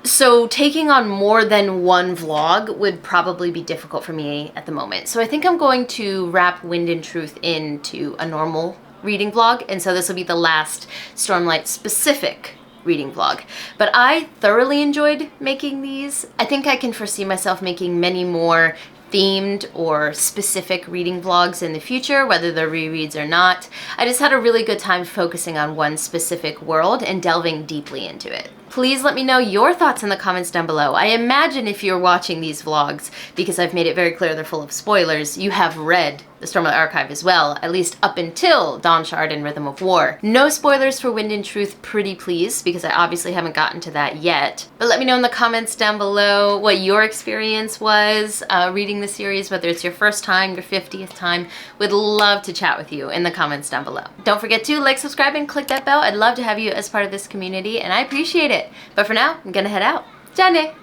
So taking on more than one vlog would probably be difficult for me at the moment. So I think I'm going to wrap Wind and Truth into a normal reading vlog, and so this will be the last Stormlight specific reading vlog. But I thoroughly enjoyed making these. I think I can foresee myself making many more themed or specific reading vlogs in the future, whether they're rereads or not. I just had a really good time focusing on one specific world and delving deeply into it. Please let me know your thoughts in the comments down below. I imagine if you're watching these vlogs, because I've made it very clear they're full of spoilers, you have read the Stormlight Archive as well, at least up until Dawnshard and Rhythm of War. No spoilers for Wind and Truth, pretty please, because I obviously haven't gotten to that yet. But let me know in the comments down below what your experience was reading the series, whether it's your first time, your 50th time. Would love to chat with you in the comments down below. Don't forget to like, subscribe, and click that bell. I'd love to have you as part of this community, and I appreciate it. But for now, I'm gonna head out. Ja ne!